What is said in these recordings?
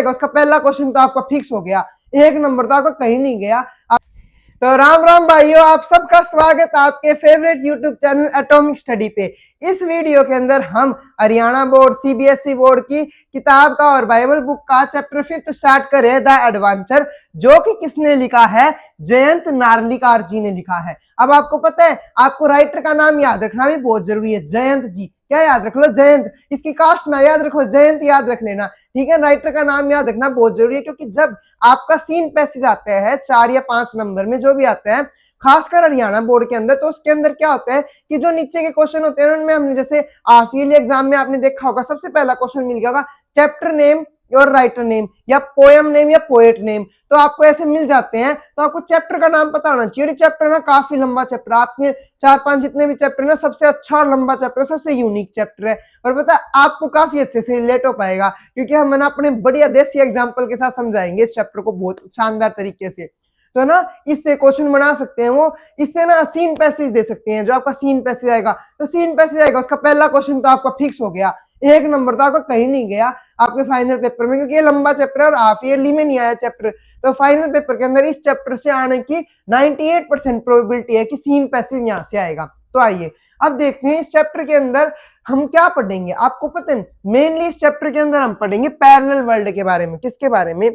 उसका पहला क्वेश्चन तो आपका फिक्स हो गया, 1 नंबर तो आपका कहीं नहीं गया। तो राम राम भाइयों, आप सबका स्वागत आपके favourite YouTube channel atomic study पे। इस वीडियो के अंदर हम हरियाणा बोर्ड सीबीएसई बोर्ड की किताब का और बाइबल बुक का चैप्टर 5 स्टार्ट करें, द एडवेंचर, जो कि किसने लिखा है? जयंत नार्लिकार जी ने लिखा है। अब आपको पता है, आपको राइटर का नाम याद रखना भी बहुत जरूरी है। जयंत जी, क्या याद रख लो? जयंत। इसकी कास्ट ना याद रखो, जयंत याद रख लेना, ठीक है। राइटर का नाम याद रखना बहुत जरूरी है, क्योंकि जब आपका सीन पैसेज आते हैं 4 या 5 नंबर में, जो भी आते हैं खासकर हरियाणा बोर्ड के अंदर, तो उसके अंदर क्या होता है कि जो नीचे के क्वेश्चन होते हैं उनमें हमने जैसे हाफ एग्जाम में आपने देखा होगा, सबसे पहला क्वेश्चन मिल गया होगा चैप्टर नेम और राइटर नेम या पोएम नेम या पोएट नेम। तो आपको ऐसे मिल जाते हैं, तो आपको चैप्टर का नाम पता होना चाहिए। चैप्टर ना काफी लंबा चैप्टर, आपके 4-5 जितने भी चैप्टर ना, सबसे अच्छा लंबा चैप्टर, सबसे यूनिक चैप्टर है। और पता है, आपको काफी अच्छे से रिलेट हो पाएगा, क्योंकि हम ना अपने बढ़िया देसी एग्जाम्पल के साथ समझाएंगे इस चैप्टर को बहुत शानदार तरीके से। तो ना इससे क्वेश्चन बना सकते हैं वो, इससे ना सीन पैसेज दे सकते हैं। जो आपका सीन पैसेज आएगा, तो सीन पैसेज आएगा, उसका पहला क्वेश्चन तो आपका फिक्स हो गया, 1 नंबर तो आपका कहीं नहीं गया आपके फाइनल पेपर में, क्योंकि ये लंबा चैप्टर है और हाफ ईयरली में नहीं आया चैप्टर। तो फाइनल पेपर के अंदर इस चैप्टर से आने की 98% प्रोबेबिलिटी है कि सीन पैसेज यहां से आएगा। तो आइए अब देखते हैं इस चैप्टर के अंदर हम क्या पढ़ेंगे। आपको पता है, मेनली इस चैप्टर के अंदर हम पढ़ेंगे पैरेलल वर्ल्ड के बारे में। किसके बारे में?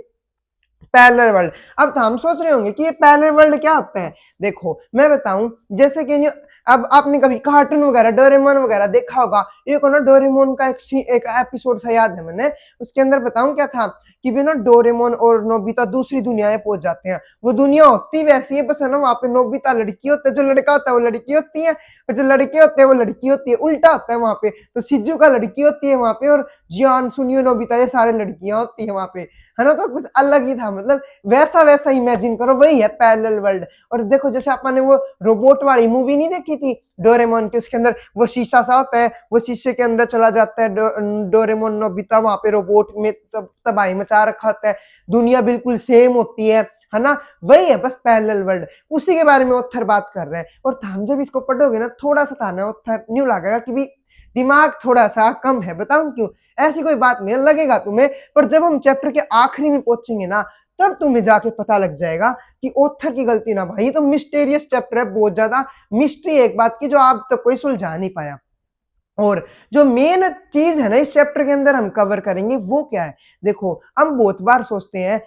Parallel world. अब तो हम सोच रहे होंगे कि ये पैरेलल वर्ल्ड क्या होता है। देखो मैं बताऊं, जैसे कि अब आपने कभी कार्टून वगैरह डोरेमोन वगैरह देखा होगा। एक ना डोरेमोन का एक एपिसोड सा याद है मैंने, उसके अंदर बताऊं क्या था कि भी ना डोरेमोन और नोबिता दूसरी दुनिया में पहुंच जाते हैं। वो दुनिया होती वैसी है, बस है ना, वहां पे नोबिता लड़की होता है, जो लड़का होता है वो लड़की होती है, और जो लड़के होते हैं वो लड़की होती है। उल्टा होता है वहां पे, तो शिजुका लड़की होती है वहां पे, और जियान, सुनियो, नोबिता ये सारे लड़कियां होती है वहां पे, है ना। तो कुछ अलग ही था, मतलब वैसा वैसा इमेजिन करो, वही है पैरेलल वर्ल्ड। और देखो जैसे आपने वो रोबोट वाली मूवी नहीं देखी थी डोरेमोन की, उसके अंदर वो शीशा सा होता है, वो शीशे के अंदर चला जाता है डोरेमोन, नोबिता वहां पे रोबोट में तबाही मचा रखा होता है, दुनिया बिल्कुल सेम होती है ना। वही है बस पैरेलल वर्ल्ड, उसी के बारे में ऑथर बात कर रहे हैं। और हम जब इसको पढ़ोगे ना, थोड़ा सा था ना ऑथर न्यू लगेगा कि भी दिमाग थोड़ा सा कम है। बताऊं क्यों? ऐसी कोई बात नहीं लगेगा तुम्हें, पर जब हम चैप्टर के आखिरी में पहुंचेंगे ना, तब तुम्हें जाके पता लग जाएगा कि ऑथर की गलती ना भाई, तो मिस्टीरियस चैप्टर है, बहुत ज्यादा मिस्ट्री है एक बात की, जो आप तो कोई सुलझा नहीं पाया। और जो मेन चीज है ना इस चैप्टर के अंदर हम कवर करेंगे, वो क्या है? देखो हम बहुत बार सोचते हैं,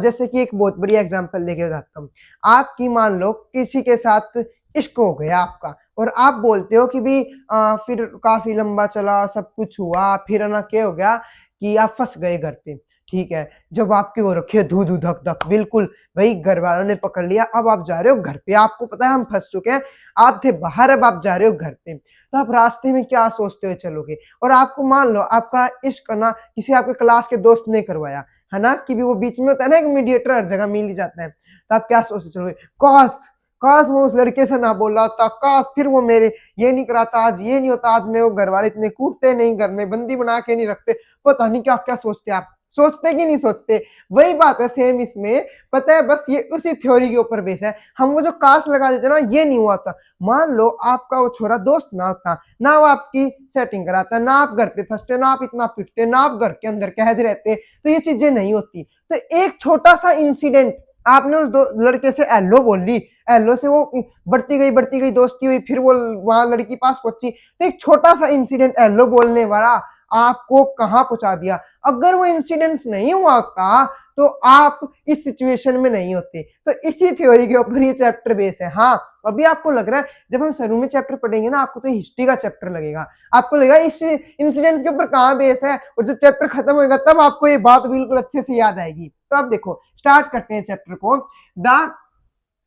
जैसे कि एक बहुत बड़ी एग्जांपल लेके बताता हूँ। आपकी मान लो किसी के साथ इश्क हो गया आपका, और आप बोलते हो कि भी फिर काफी लंबा चला, सब कुछ हुआ, फिर ना क्या हो गया कि आप फंस गए घर पे। ठीक है, जब आपके हो रखे धू धू धक धक, बिल्कुल भाई घर वालों ने पकड़ लिया, अब आप जा रहे हो घर पे, आपको पता है हम फंस चुके हैं, आप थे बाहर, अब आप जा रहे हो घर पे। तो आप रास्ते में क्या सोचते हुए चलोगे? और आपको मान लो आपका इश्क ना किसी आपके क्लास के दोस्त ने करवाया, है ना, कि भी वो बीच में होता है ना एक मीडिएटर, हर जगह मिल ही जाता है। तो आप क्या सोचते चलोगे? काश काश मैं उस लड़के से ना बोल रहा था, काश फिर वो मेरे ये नहीं कराता, आज ये नहीं होता, आज मैं वो घर वाले इतने कूटते नहीं, घर में बंदी बना के नहीं रखते। पता नहीं क्या क्या सोचते आप, सोचते कि नहीं सोचते? वही बात है सेम इसमें, पता है, बस ये उसी थ्योरी के ऊपर बेस है। हम वो जो काश लगा देते ना, ये नहीं हुआ था। मान लो आपका वो छोरा दोस्त ना होता, ना वो आपकी सेटिंग कराता, ना आप घर पे फंसते, ना आप इतना पिटते, ना आप घर के अंदर कैद रहते, तो ये चीजें नहीं होती। तो एक छोटा सा इंसिडेंट, आपने उस लड़के से एलो बोल ली, एलो से वो बढ़ती गई दोस्ती हुई, फिर वो वहां लड़की पास पहुंची, तो एक छोटा सा इंसिडेंट एलो बोलने वाला आपको कहां पहुंचा दिया। अगर वो इंसिडेंट नहीं हुआ था तो आप इस सिचुएशन में नहीं होते। तो इसी थ्योरी के ऊपर ये चैप्टर बेस है। हाँ, अभी आपको लग रहा है जब हम शुरू में चैप्टर पढ़ेंगे ना, आपको तो हिस्ट्री का चैप्टर लगेगा, आपको लगेगा इस इंसिडेंट के ऊपर कहां बेस है, और जब चैप्टर खत्म होगा तब आपको ये बात बिल्कुल अच्छे से याद आएगी। तो अब देखो स्टार्ट करते हैं चैप्टर को।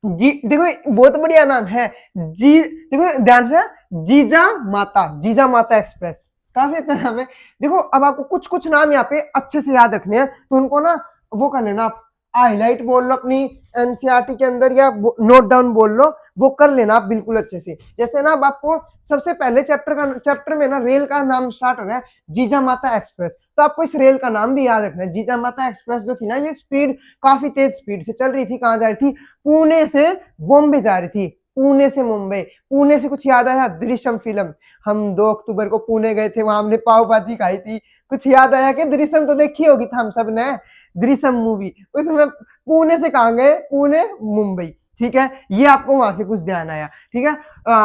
जी देखो बहुत बढ़िया नाम है, जी देखो ध्यान से, जीजा माता एक्सप्रेस, काफी अच्छा नाम है। देखो अब आपको कुछ कुछ नाम यहाँ पे अच्छे से याद रखने हैं, तो उनको ना वो कर लेना, आप हाईलाइट बोल लो अपनी एनसीईआरटी के अंदर, या नोट डाउन बोल लो, वो कर लेना आप बिल्कुल अच्छे से। जैसे ना अब आपको सबसे पहले चैप्टर में ना रेल का नाम स्टार्ट हो रहा है, जीजा माता एक्सप्रेस, तो आपको इस रेल का नाम भी याद रखना है। जीजा माता एक्सप्रेस जो थी ना, ये स्पीड काफी तेज स्पीड से चल रही थी। कहाँ जा रही थी? पुणे से बॉम्बे जा रही थी, पुणे से मुंबई। पुणे से कुछ याद आया? दृश्यम फिल्म, हम 2 अक्टूबर को पुणे गए थे, वहां हमने पाव भाजी खाई थी, कुछ याद आया कि दृश्यम तो देखी होगी हम सब ने, दृश्यम मूवी, उसमें पुणे से कहाँ गए, पुणे मुंबई, ठीक है, ये आपको वहां से कुछ ध्यान आया, ठीक है।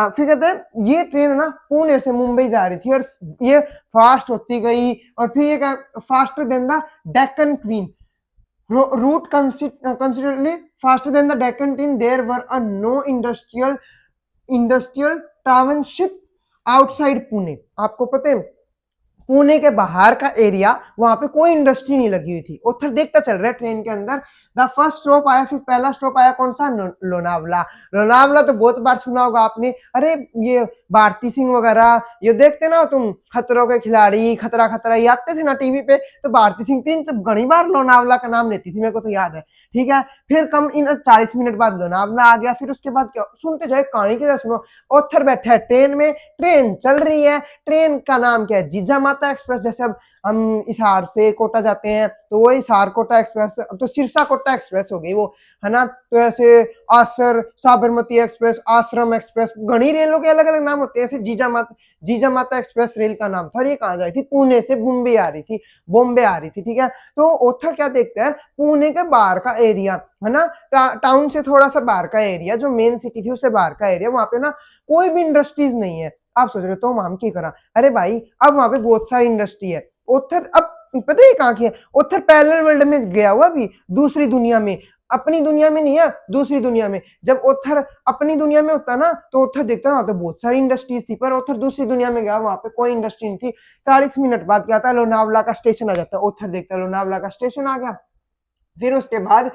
फिर कहते हैं ये ट्रेन ना पुणे से मुंबई जा रही थी और ये फास्ट होती गई और फिर ये faster than the Deccan queen route considerably faster than the Deccan Twin. There were a no industrial township outside Pune. आपको पता है पुणे के बाहर का एरिया, वहां पे कोई इंडस्ट्री नहीं लगी हुई थी। उधर देखता चल रहा है ट्रेन के अंदर। द फर्स्ट स्टॉप आया, फिर पहला स्टॉप आया कौन सा, लोनावला। लोनावला तो बहुत बार सुना होगा आपने, अरे ये भारती सिंह वगैरह ये देखते ना तुम, खतरों के खिलाड़ी, खतरा खतरा, ये आते थे ना टीवी पे, तो भारती सिंह तीन घनी बार लोनावला का नाम लेती थी, मेरे को तो याद है, ठीक है। फिर कम इन 40 मिनट बाद लोनावला आ गया। फिर उसके बाद क्या, सुनते जाए कहानी की सुनो। उधर बैठा है ट्रेन में, ट्रेन चल रही है, ट्रेन का नाम क्या है, जीजा माता एक्सप्रेस। जैसे अब हम हिसार से कोटा जाते हैं तो वो हिसार कोटा एक्सप्रेस, अब तो सिरसा कोटा एक्सप्रेस हो गई वो, है ना। तो ऐसे आसर साबरमती एक्सप्रेस, आश्रम एक्सप्रेस, घनी रेलों के अलग अलग नाम होते हैं। ऐसे जीजा माता एक्सप्रेस रेल का नाम था। ये कहाँ जा रही थी, पुणे से बॉम्बे आ रही थी, बॉम्बे आ रही थी, ठीक है। तो उधर क्या देखते हैं, पुणे के बाहर का एरिया, है ना, टाउन से थोड़ा सा बाहर का एरिया, जो मेन सिटी थी उससे बाहर का एरिया, वहां पे ना कोई भी इंडस्ट्रीज नहीं है। आप सोच रहे हो तो हम की करा, अरे भाई अब वहां पे बहुत सारी इंडस्ट्री है। उधर अब पता है कहाँ की है, उधर पैरेलल वर्ल्ड में गया हुआ अभी, दूसरी दुनिया में, अपनी दुनिया में नहीं है, दूसरी दुनिया में। जब उधर अपनी दुनिया में होता ना तो उधर देखता ना तो बहुत सारी इंडस्ट्रीज थी, पर उधर दूसरी दुनिया में गया, वहां पे कोई इंडस्ट्री नहीं थी। 40 मिनट बाद क्या था, लोनावला का स्टेशन आ जाता है। उधर देखता लोनावला का स्टेशन आ गया। फिर उसके बाद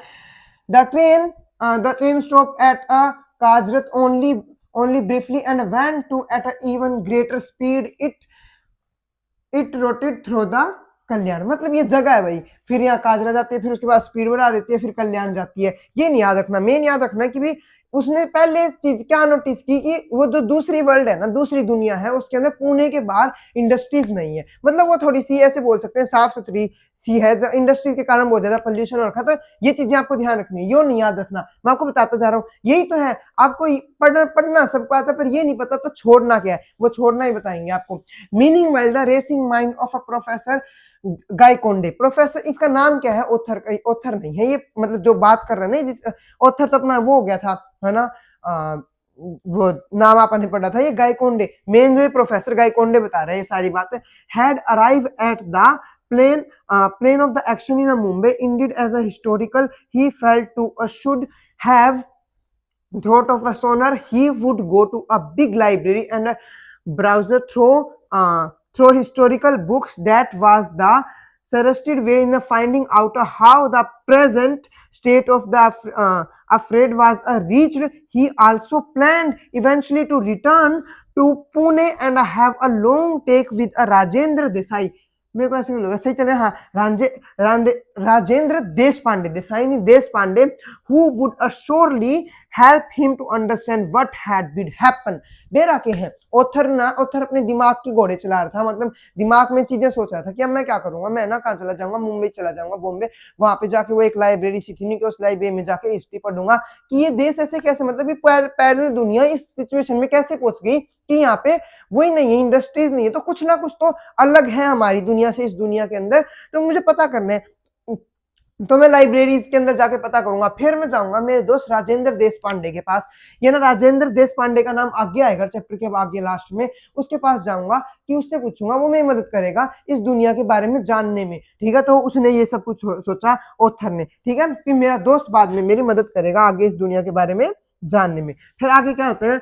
the train stop at a काजरत only briefly and went to at an even greater speed. It rotated through the कल्याण। मतलब ये जगह है भाई, फिर यहाँ काजरा जाती है, फिर उसके बाद स्पीड बढ़ा देती है, फिर कल्याण जाती है। ये नहीं याद रखना, मेन याद रखना कि भी उसने पहले चीज क्या नोटिस की कि वो जो दूसरी वर्ल्ड है ना, दूसरी दुनिया है, उसके अंदर पुणे के बाहर इंडस्ट्रीज नहीं है। मतलब वो थोड़ी सी ऐसे बोल सकते हैं साफ सुथरी सी है, जो इंडस्ट्रीज के कारण बहुत ज्यादा पोल्यूशन हो रखा। तो ये चीजें आपको ध्यान रखनी है, यो नहीं याद रखना, मैं आपको बताता जा रहा हूँ। यही तो है, आपको पढ़ना सबको आता है, पर ये नहीं पता तो छोड़ना क्या है, वो छोड़ना ही बताएंगे आपको। Meaning while the racing mind of a professor Gaitonde. Professor, इसका नाम क्या है, ओथर नहीं है ये, मतलब जो बात कर रहे हैं जिस ओथर तो अपना वो हो गया था, है ना, वो नाम आपने पढ़ा था, ये गायकोंडे, मेन जो प्रोफेसर गायकोंडे बता रहे हैं ये सारी बातें। Had arrive at the plane of the action in Mumbai. Indeed, as a historical, he felt to should have thought of a sooner. He would go to a big library and browse through historical books. That was the suggested way in finding out how the present state of the afraid was reached. He also planned eventually to return to Pune and have a long take with a Rajendra Desai. मेरे को ऐसे लगा सही चले, हाँ, राजेंद्र देश पांडे, देसाई नहीं देश Pandey, who would assuredly help him to understand what had been happened. डेरा के हैं ओथर अपने दिमाग के घोड़े चला रहा था, मतलब दिमाग में चीजें सोच रहा था कि अब मैं क्या करूंगा, मैं ना कहाँ चला जाऊंगा, मुंबई चला जाऊंगा, बॉम्बे, वहां पे जाके वो एक लाइब्रेरी सी थी, उस लाइब्रेरी में जाके हिस्ट्री पढ़ूंगा कि ये देश ऐसे कैसे, मतलब पैरेलल दुनिया इस सिचुएशन में कैसे पहुंच गई कि यहाँ पे वही नहीं है, इंडस्ट्रीज नहीं है, तो कुछ ना कुछ तो अलग है हमारी दुनिया से, इस दुनिया के अंदर, तो मुझे पता करना है। तो मैं लाइब्रेरीज के अंदर जाके पता करूंगा। फिर मैं जाऊंगा मेरे दोस्त राजेंद्र देश पांडे के पास, ये ना राजेंद्र देश पांडे का नाम आगे आएगा चैप्टर के आगे लास्ट में, उसके पास जाऊंगा कि उससे पूछूंगा, वो मेरी मदद करेगा इस दुनिया के बारे में जानने में, ठीक है। तो उसने ये सब कुछ सोचा ओथर ने, ठीक है। फिर मेरा दोस्त बाद में मेरी मदद करेगा आगे इस दुनिया के बारे में जानने में। फिर आगे क्या होता है,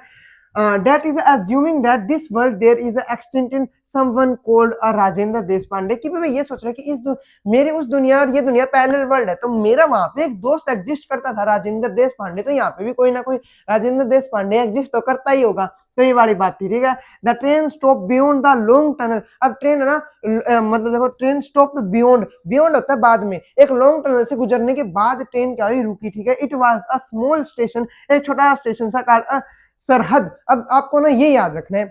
that is assuming that this world there is a extent in someone called a Rajendra देश पांडे, कि मैं ये सोच रहा कि मेरे उस दुनिया और ये दुनिया पैरेलल वर्ल्ड है, तो मेरा वहां पे एक दोस्त एग्जिस्ट करता था राजेंद्र देश पांडे, तो यहाँ पे भी कोई ना कोई राजेंद्र देश पांडे एग्जिस्ट तो करता ही होगा। तो ये वाली बात थी, ठीक है। The train stop beyond the long tunnel. अब ट्रेन है ना, मतलब देखो ट्रेन स्टॉप बियॉन्ड होता है बाद में, एक लॉन्ग टनल से गुजरने के बाद ट्रेन क्या हुई, रुकी, ठीक है। It was a small station, एक छोटा स्टेशन था सरहद। अब आपको ना ये याद रखना है,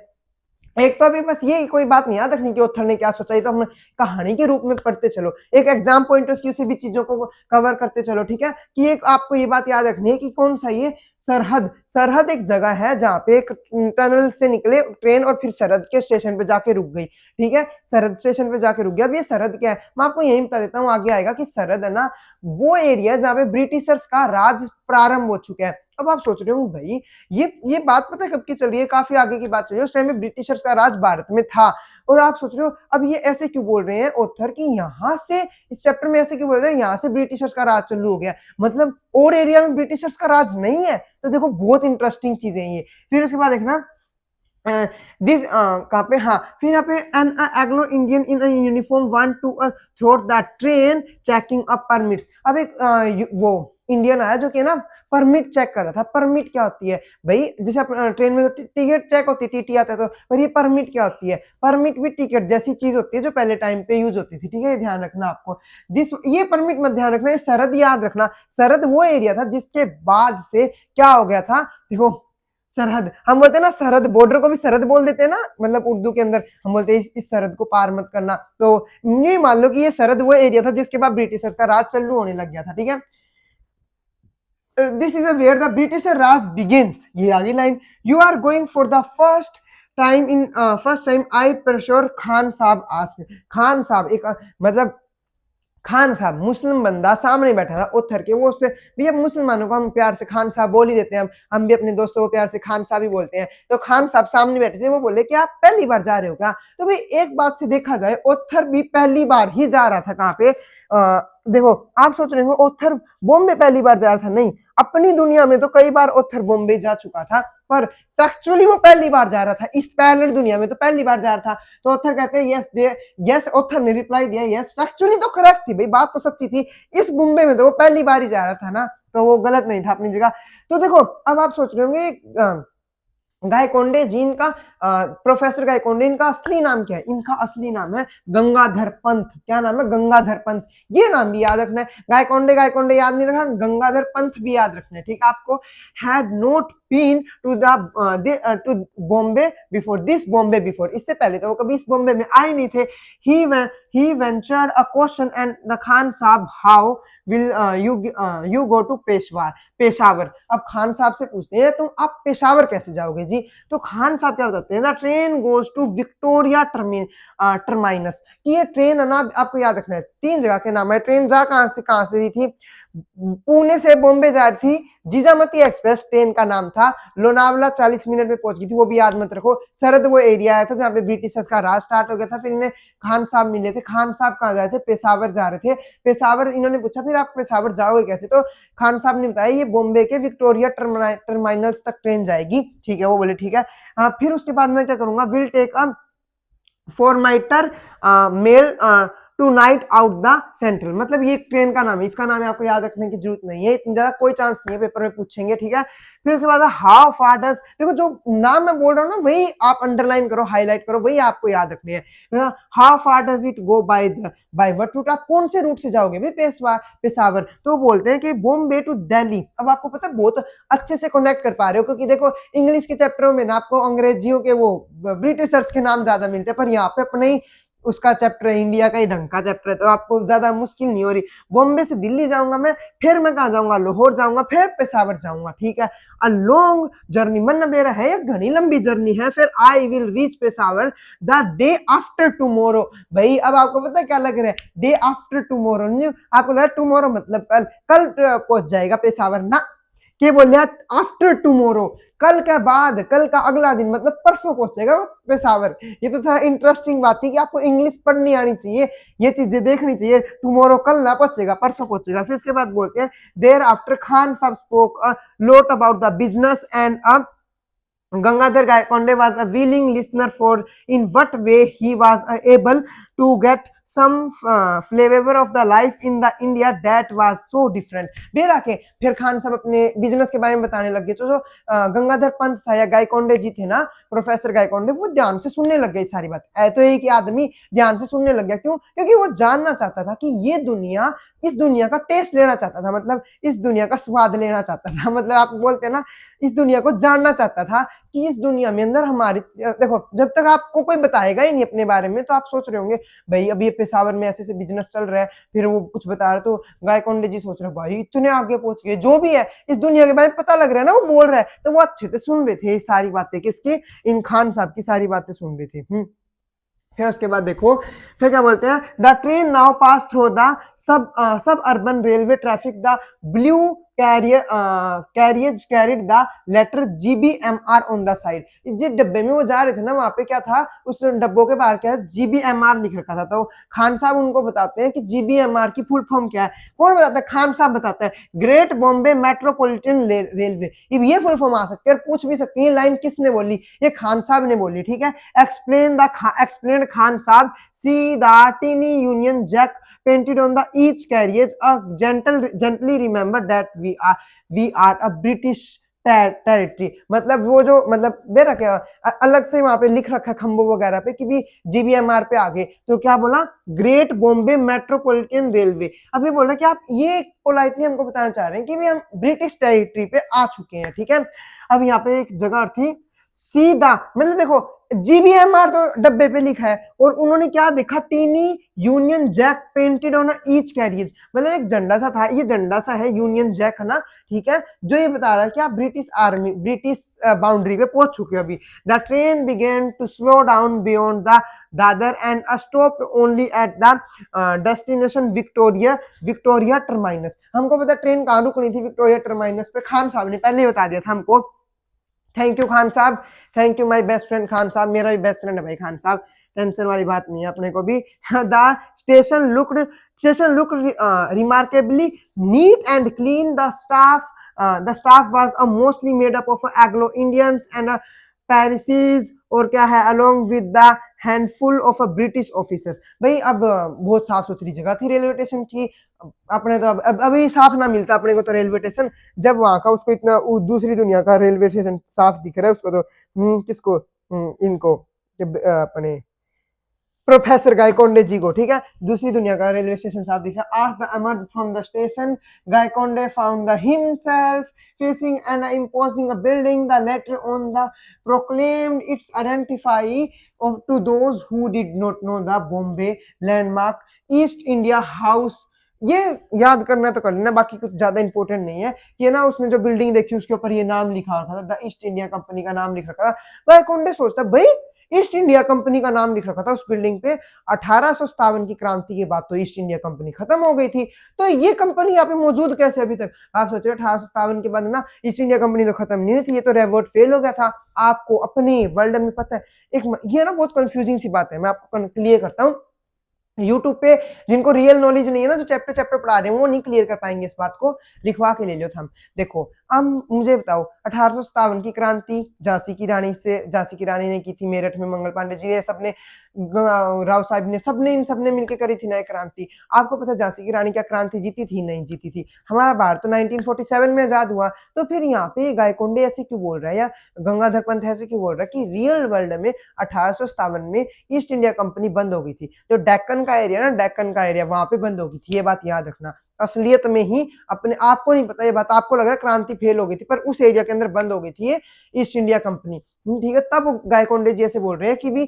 एक तो अभी बस ये कोई बात नहीं याद रखनी कि ओथर ने क्या सोचा, ये तो हम कहानी के रूप में पढ़ते चलो, एक एग्जाम पॉइंट ऑफ व्यू से भी चीजों को कवर करते चलो, ठीक है। कि एक आपको ये बात याद रखनी है कि कौन सा ये सरहद एक जगह है जहाँ पे एक टनल से निकले ट्रेन और फिर सरहद के स्टेशन पे जाके रुक गई, ठीक है। सरहद स्टेशन पे जाके रुक गया। अब ये सरहद क्या है, मैं आपको यही बता देता हूँ, आगे आएगा कि सरहद है ना वो एरिया जहाँ पे ब्रिटिशर्स का राज प्रारंभ हो चुका है। अब आप सोच रहे हो भाई ये बात पता है कब की चल रही है, काफी आगे की बात चल रही है, उस टाइम में ब्रिटिशर्स का राज भारत में था। और आप सोच रहे हो अब ये ऐसे क्यों बोल रहे हैं ऑथर कि यहाँ से इस चैप्टर में ऐसे क्यों बोल रहे हैं यहाँ से ब्रिटिशर्स का राज चालू हो गया, मतलब और एरिया में ब्रिटिशर्स का राज नहीं है। तो देखो बहुत इंटरेस्टिंग चीजें ये। फिर उसके बाद देखना दिस कहाँ पे, हाँ फिर यहाँ पे an Anglo Indian in uniform want to through the train checking up permits. अब एक वो इंडियन आया जो कि ना परमिट चेक कर रहा था। परमिट क्या होती है भाई, जैसे ट्रेन में तो टिकट चेक होती है, टीटी आता है तो, पर ये परमिट क्या होती है, परमिट भी टिकट जैसी चीज होती है जो पहले टाइम पे यूज होती थी, ठीक है, ध्यान रखना आपको। ये परमिट मत ध्यान रखना, ये सरहद याद रखना। सरहद वो एरिया था जिसके बाद से क्या हो गया था, देखो सरहद हम बोलते हैं ना, सरहद बॉर्डर को भी सरहद बोल देते हैं ना, मतलब उर्दू के अंदर हम बोलते हैं इस सरहद को पार मत करना। तो ये मान लो कि ये सरहद वो एरिया था जिसके बाद ब्रिटिशर्स का राज चालू होने लग गया था, ठीक है। This is where the British Raj begins. ये आगे लाइन, you are going for the first time I presume Khan Sahib asked. Khan साहब एक मतलब खान साहब मुस्लिम बंदा सामने बैठा था ओथर के, वो उससे भैया मुसलमानों को हम प्यार से खान साहब बोल ही देते हैं, हम भी अपने दोस्तों को प्यार से खान साहब ही बोलते हैं। तो खान साहब सामने बैठे थे, वो बोले कि आप पहली बार जा रहे हो क्या। तो भाई एक बात से देखा जाए ओथर भी पहली बार ही जा रहा था कहाँ पे, देखो आप सोच रहे हो ओथर बॉम्बे पहली बार जा रहा था, नहीं, अपनी दुनिया में तो कई बार ओथर बॉम्बे जा चुका था, पर फैक्चुअली वो पहली बार जा रहा था, इस पैरेलल दुनिया में तो पहली बार जा रहा था। तो ओथर कहते हैं यस दे, यस ओथर ने रिप्लाई दिया यस, फैक्चुअली तो करेक्ट थी भाई, बात तो सच्ची थी, इस बॉम्बे में तो वो पहली बार ही जा रहा था ना, तो वो गलत नहीं था अपनी जगह। तो देखो अब आप सोच रहे होंगे गायकोंडे जी, इनका प्रोफेसर गायकोंडे, इनका असली नाम क्या है, इनका असली नाम है गंगाधर पंत। क्या नाम है, गंगाधर पंत। ये नाम भी याद रखना है, गायकोंडे गायकोंडे याद नहीं रखना, गंगाधर पंत भी याद रखना है, ठीक है आपको। Had not been to to Bombay before this, Bombay before, इससे पहले तो वो कभी इस बॉम्बे में आए नहीं थे। He ventured a question and the Khan Sahib how will you go to Peshawar. अब खान साहब से पूछते हैं तुम आप पेशावर कैसे जाओगे जी। तो खान साहब क्या बताते हैं, the train goes to Victoria Terminus. कि ये ट्रेन है ना, आपको याद रखना है 3 जगह के नाम है। ट्रेन जा कहां से रही थी, पुणे से बॉम्बे जा रही थी, जीजामती एक्सप्रेस ट्रेन का नाम था, लोनावला 40 मिनट में पहुंच गई थी, वो भी याद मत रखो। सरहद वो एरिया आया था जहां पे ब्रिटिशर्स का राज स्टार्ट हो गया था। फिर इन्हें खान साहब मिले थे, खान साहब कहाँ जा रहे थे, पेशावर जा रहे थे। पेशावर इन्होंने पूछा फिर आप पेशावर जाओगे कैसे, तो खान साहब ने बताया ये बॉम्बे के विक्टोरिया टर्मिनल्स तक ट्रेन जाएगी, ठीक है, वो बोले ठीक है। फिर उसके बाद मैं क्या करूंगा, विल टेक अ फॉर्माइटर mail to night out the central, मतलब ये ट्रेन का नाम है, इसका नाम है, आपको याद रखने की जरूरत नहीं है, इतना ज्यादा कोई चांस नहीं है पेपर में पूछेंगे, ठीक है। फिर उसके बाद हाउ फार डज, देखो जो नाम मैं बोल रहा हूँ ना वही आप अंडरलाइन करो, हाईलाइट करो, वही आपको याद रखने हैं। How far does it go by what route, आप कौन से रूट से जाओगे भाई पेशावर। तो बोलते हैं कि बॉम्बे टू दिल्ली। अब आपको पता है बहुत अच्छे से कनेक्ट कर पा रहे हो, क्योंकि देखो इंग्लिश के चैप्टरों में ना आपको अंग्रेजियों के वो ब्रिटिशर्स के नाम ज्यादा मिलते हैं, पर यहाँ पे अपने ही उसका चैप्टर है, इंडिया का ही ढंग का चैप्टर है, तो आपको ज्यादा मुश्किल नहीं हो रही। बॉम्बे से दिल्ली जाऊंगा मैं, फिर मैं कहा जाऊंगा, लाहौर जाऊंगा, फिर पेशावर जाऊंगा, ठीक है। अ लॉन्ग जर्नी, मन मेरा है ये घनी लंबी जर्नी है। फिर I will reach Peshawar the day after tomorrow. भाई अब आपको पता है क्या लग रहा है, डे आफ्टर टुमारो, आपको लगा टुमारो मतलब कल पहुंच जाएगा पेशावर ना, क्या बोल आफ्टर टुमारो, कल के बाद, कल का अगला दिन, मतलब परसों पहुंचेगा पेशावर। ये तो था इंटरेस्टिंग बात थी कि आपको इंग्लिश पढ़नी आनी चाहिए, ये चीजें देखनी चाहिए। टुमारो कल ना पहुंचेगा, परसों पहुंचेगा। फिर उसके बाद बोलते हैं देयर आफ्टर खान साहब spoke a lot about the business and Gangadhar Gaikonde was a willing listener for in what way he was able to get some flavor of the life in the India that was so different। फिर खान साहब अपने business के बारे में बताने लगे। तो जो गंगाधर पंत था या गायकोंडे जी थे ना, प्रोफेसर गायकोंडे, वो ध्यान से सुनने लग गए सारी बात। तो एक आदमी ध्यान से सुनने लग गया, क्यों, क्योंकि वो जानना चाहता था कि ये दुनिया, इस दुनिया का टेस्ट लेना चाहता था, मतलब इस दुनिया का स्वाद लेना चाहता था, मतलब आप बोलते हैं ना इस दुनिया को जानना चाहता था कि इस दुनिया में अंदर हमारी, देखो जब तक आपको कोई बताएगा ही नहीं अपने बारे में तो आप सोच रहे होंगे भाई अभी पेशावर में ऐसे बिजनेस चल रहा है, फिर वो कुछ बता रहे, तो गायकोंडे जी सोच रहे भाई इतने आगे पहुंच गए, जो भी है इस दुनिया के बारे में पता लग रहा है ना, वो बोल रहा है, तो वो अच्छे से सुन रहे थे सारी बातें, किसकी, इन खान साहब की सारी बातें सुन रहे थे। फिर उसके बाद देखो, फिर क्या बोलते हैं, the train now pass through the suburban railway traffic, the blue carriage carried the letter GBMR on the side. जिस डब्बे में वो जा रहे थे ना, वहां पे क्या था, उस डब्बों के बाहर क्या है, GBMR लिख रखा था। तो खान साहब उनको बताते हैं कि GBMR की फुल फॉर्म क्या है। कौन बताता है? खान साहब बताते हैं, ग्रेट बॉम्बे मेट्रोपॉलिटन रेलवे। ये फुल फॉर्म आ सकती है और पूछ भी सकती है, लाइन किसने बोली? ये खान साहब ने बोली, ठीक है। Explain Khan Saab, see the tiny Union Jack painted on the each carriage. Gently remember that we are a British territory. मतलब वो जो मतलब दे रखे अलग से वहां पे लिख रखा है खंभों वगैरह पे कि भी GBMR पे आगे। तो क्या बोला? Great Bombay metropolitan railway. अभी बोल रहे कि आप ये पोलाइटली हमको बताना चाह रहे हैं कि भी हम ब्रिटिश टेरिटरी पे आ चुके हैं, ठीक है। अब यहाँ पे एक जगह थी सीधा, मतलब देखो GBMR तो डब्बे पे लिखा है और उन्होंने क्या देखा, tiny Union Jack painted on each carriage. मतलब एक झंडा सा था, ये झंडा सा है यूनियन जैक है ना, ठीक है, जो ये बता रहा है कि आप ब्रिटिश बाउंड्री पे पहुंच चुके हो अभी। The train began to slow down beyond the Dadar and stop only at the destination Victoria terminus. हमको पता ट्रेन कहाँ रुकनी थी, विक्टोरिया टर्माइनस पे। खान साहब ने पहले ही बता दिया था हमको। थैंक यू खान साहब, thank you my best friend Khan साहब। मेरा भी बेस्ट फ्रेंड है भाई खान साहब, टेंशन वाली बात नहीं है अपने को भी। The station look remarkably neat and clean. The staff was mostly made up of Anglo Indians and Parsis, और क्या है, along with the handful of a British officers. भाई अब बहुत साफ सुथरी जगह थी रेलवे स्टेशन की। अपने तो अब अभी साफ ना मिलता अपने को तो रेलवे स्टेशन, जब वहां का उसको इतना दूसरी दुनिया का रेलवे स्टेशन साफ दिख रहा है उसको तो किसको, इनको अपने प्रोफेसर गायकोंडे जी को, ठीक है, दूसरी दुनिया का रेलवे स्टेशन साफ दिख रहा है। आज the emerged from the station, Gaikonde found the himself facing an imposing building. The letter on the proclaimed its identify to those who did not know the Bombay landmark East India House। ये याद करना तो कर लेना, बाकी कुछ ज्यादा important नहीं है। कि ना उसने जो बिल्डिंग देखी उसके ऊपर ये नाम लिखा रखा था, द ईस्ट इंडिया कंपनी का नाम लिख रखा था। गायकोंडे सोचता भाई ईस्ट इंडिया कंपनी का नाम लिख रखा था उस बिल्डिंग पे। 1857 की क्रांति के बाद तो ईस्ट इंडिया कंपनी खत्म हो गई थी, तो ये कंपनी यहाँ पे मौजूद कैसे अभी तक? आप सोचो 1857 के बाद ना ईस्ट इंडिया कंपनी तो खत्म नहीं हुई थी, ये तो रेवोल्ट फेल हो गया था। आपको अपने वर्ल्ड में पता है एक ये ना बहुत कंफ्यूजिंग सी बात है, मैं आपको क्लियर करता हूँ। यूट्यूब पे जिनको रियल नॉलेज नहीं है ना, जो चैप्टर चैप्टर पढ़ा रहे हैं वो नहीं क्लियर कर पाएंगे इस बात को, लिखवा के ले लो हम। देखो अब मुझे बताओ 1857 की क्रांति झांसी की रानी ने की थी, मेरठ में मंगल पांडे जी ने, सबने राव साहब ने, सबने मिलकर करी थी नई क्रांति। आपको पता झांसी की रानी क्या क्रांति जीती थी? नहीं जीती थी। हमारा भारत तो 1947 में आजाद हुआ। तो फिर यहाँ पे गायकोंडे ऐसे क्यों बोल रहा है या गंगाधर पंत ऐसे क्यों बोल रहा है कि रियल वर्ल्ड में 1857 में ईस्ट इंडिया कंपनी बंद हो गई थी? जो डेक्कन का एरिया वहां पे बंद हो गई थी, ये बात याद रखना। असलियत में ही अपने आपको नहीं पता ये बात, आपको लग रहा है क्रांति फेल हो गई थी, पर उस एरिया के अंदर बंद हो गई थी ये ईस्ट इंडिया कंपनी, ठीक है। तब गायकोंडे जी ऐसे बोल रहे हैं कि भी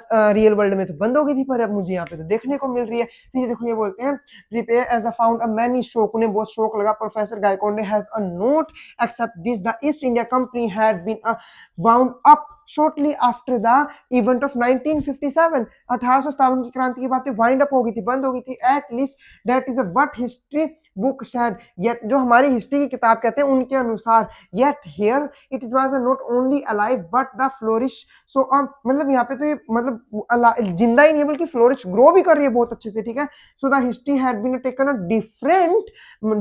रियल वर्ल्ड में तो बंद हो गई थी, पर अब मुझे यहाँ पे तो देखने को मिल रही है। फिर देखो ये बोलते हैं prepare as the found a many shock, उन्हें बहुत शौक लगा। Professor Gaitonde has a note except this, the East India company had been wound up shortly after the event of 1957। 1857 की क्रांति की बातें वाइंड अप हो गई थी, बंद हो गई थी। At least that is what history book said, yet जो हमारी हिस्ट्री की किताब कहते हैं उनके अनुसार, yet here it is was not only alive but the flourish. So मतलब यहाँ पे तो ये मतलब जिंदा ही नहीं बल्कि फ्लोरिश, ग्रो भी कर रही है बहुत अच्छे से, ठीक है। So the history had been taken a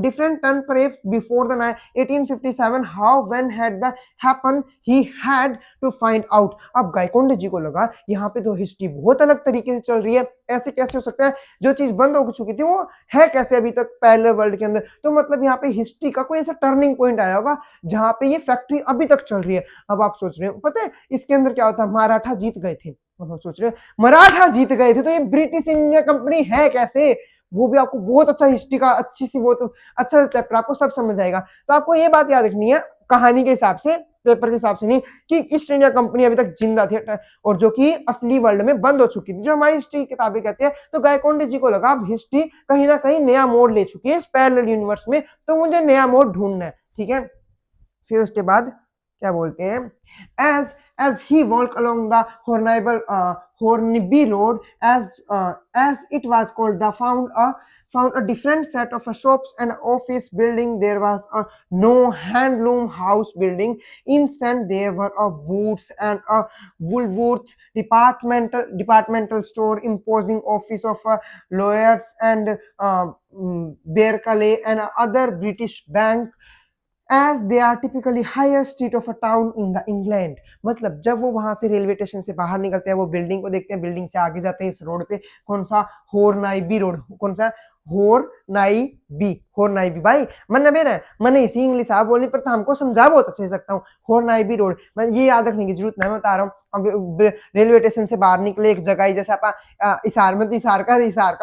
different turn perhaps before the 1857 how when had the happen he had to find out। अब गायकोंडे जी को लगा यहाँ पे तो हिस्ट्री बहुत अलग तरीके से चल रही है, ऐसे कैसे हो सकता है? जो चीज बंद हो चुकी थी वो है कैसे अभी तक पहले वर्ल्ड के अंदर? तो मतलब यहाँ पे हिस्ट्री का कोई ऐसा टर्निंग पॉइंट आया होगा जहां पे ये फैक्ट्री अभी तक चल रही है। अब आप सोच रहे हो पता है इसके अंदर क्या होता है? मराठा जीत गए थे। अब आप सोच रहे हो मराठा जीत गए थे तो ये ब्रिटिश इंडिया कंपनी है कैसे? वो भी आपको बहुत अच्छा हिस्ट्री का अच्छी सी बहुत अच्छा चैप्टर आपको सब समझ आएगा। तो आपको ये बात याद रखनी है कहानी के हिसाब से, पेपर के हिसाब से नहीं, कि ईस्ट इंडिया कंपनी अभी तक जिंदा थी और जो कि असली वर्ल्ड में बंद हो चुकी थी, जो हमारी हिस्ट्री की किताबें कहती है। तो गायकोंडे जी को लगा अब हिस्ट्री कहीं ना कहीं नया मोड़ ले चुकी है इस पैरेलल यूनिवर्स में, तो मुझे नया मोड़ ढूंढना है, ठीक है। फिर उसके बाद क्या बोलते हैं, as he walked along the Hornaby Road, as it was called, the found a different set of shops and office building. There was a no handloom house building. Instead, there were a boots and a Woolworth departmental store, imposing office of lawyers and Berkeley and other British bank, as they are typically higher street of a town in the England. मतलब जब वो वहां से railway station से बाहर निकलते हैं, वो बिल्डिंग को देखते हैं, बिल्डिंग से आगे जाते हैं, इस रोड पे कौन सा, होरनाइबी रोड, कौन सा, होरनाइबी भाई मन बेर है, मैंने इसी इंग्लिश आप बोलनी पर हमको समझा बहुत अच्छे से सकता हूँ। होरनाइबी रोड, मैं ये याद रखने की जरूरत नहीं, मैं बता रहा हूँ। अब रेलवे स्टेशन से बाहर निकले एक जगह ही, जैसे आप इसार में, तो इसार का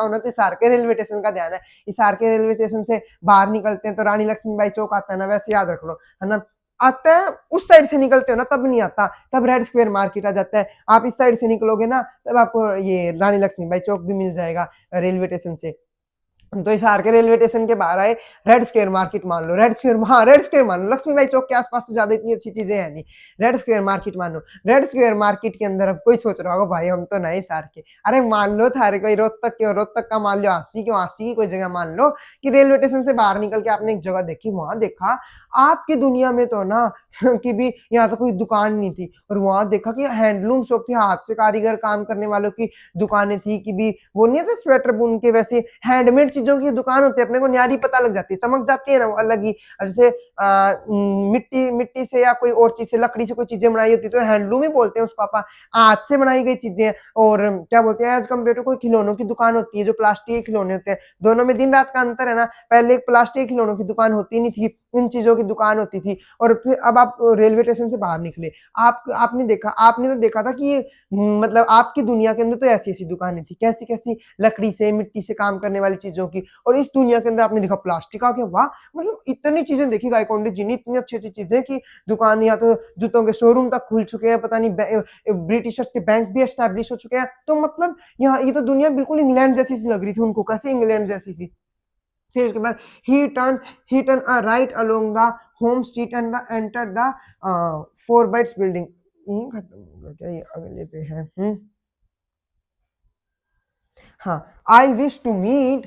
होना, तो इसार के रेलवे स्टेशन का ध्यान है, इसार के रेलवे स्टेशन से बाहर निकलते हैं तो रानी लक्ष्मीबाई चौक आता है ना, वैसे याद रख लो, है ना। आता है उस साइड से निकलते हो ना तब नहीं आता, तब रेड स्क्वायर मार्केट आ जाता है। आप इस साइड से निकलोगे ना तब आपको ये रानी लक्ष्मीबाई चौक भी मिल जाएगा रेलवे स्टेशन से। तो हिसार के रेलवे स्टेशन के बाहर आए, रेड स्क्वायर मार्केट मान लो, रेड स्क्वायर मान लो, लक्ष्मीबाई चौक के आसपास तो ज्यादा इतनी अच्छी चीजें हैं नहीं, रेड स्क्वायर मार्केट मान लो। रेड स्क्वायर मार्केट के अंदर अब कोई सोच रहा होगा भाई हम तो नहीं हिसार के, अरे मान लो थारे कोई रोहतक का मान लो, आसी की कोई जगह मान लो कि रेलवे स्टेशन से बाहर निकल के आपने एक जगह देखी, वहां देखा आपकी दुनिया में तो ना कि भी यहाँ तो कोई दुकान नहीं थी, और वहां देखा कि हैंडलूम शॉप थी, हाथ से कारीगर काम करने वालों की दुकानें थी, कि भी वो नहीं है स्वेटर बुन के, वैसे हैंडमेड चीजों की दुकान होती है, अपने को न्यारी पता लग जाती है, चमक जाती है ना वो अलग ही। जैसे मिट्टी से या कोई और चीज से, लकड़ी से कोई चीजें बनाई होती तो हैंडलूम ही बोलते हैं उसको, पापा हाथ से बनाई गई चीजें। और क्या बोलते हैं, एज कम्पेयर टू कोई खिलौनों की दुकान होती है, जो प्लास्टिक के खिलौने होते हैं, दोनों में दिन रात का अंतर है ना। पहले एक प्लास्टिक खिलौनों की दुकान होती नहीं थी, इन चीजों की दुकान होती थी। और फिर अब आप रेलवे स्टेशन से बाहर निकले, आपने तो देखा था कि ये मतलब आपकी दुनिया के अंदर तो ऐसी ऐसी दुकानें थी, कैसी कैसी लकड़ी से मिट्टी से काम करने वाली चीजों की, और इस दुनिया के अंदर आपने देखा प्लास्टिक आ गया। वाह, मतलब इतनी चीजें देखी गायकोंडे जी ने, इतनी अच्छी अच्छी चीजें की दुकान, या तो जूतों के शोरूम तक खुल चुके हैं, पता नहीं ब्रिटिशर्स के बैंक भी एस्टैब्लिश हो चुके हैं। तो मतलब यहाँ ये तो दुनिया बिल्कुल इंग्लैंड जैसी सी लग रही थी उनको, कैसे इंग्लैंड जैसी सी। फिर उसके बाद he turned a right along the home street and entered the four beds building। यही खत्म होगा क्या, ये अगले पे है। हाँ, I wish to meet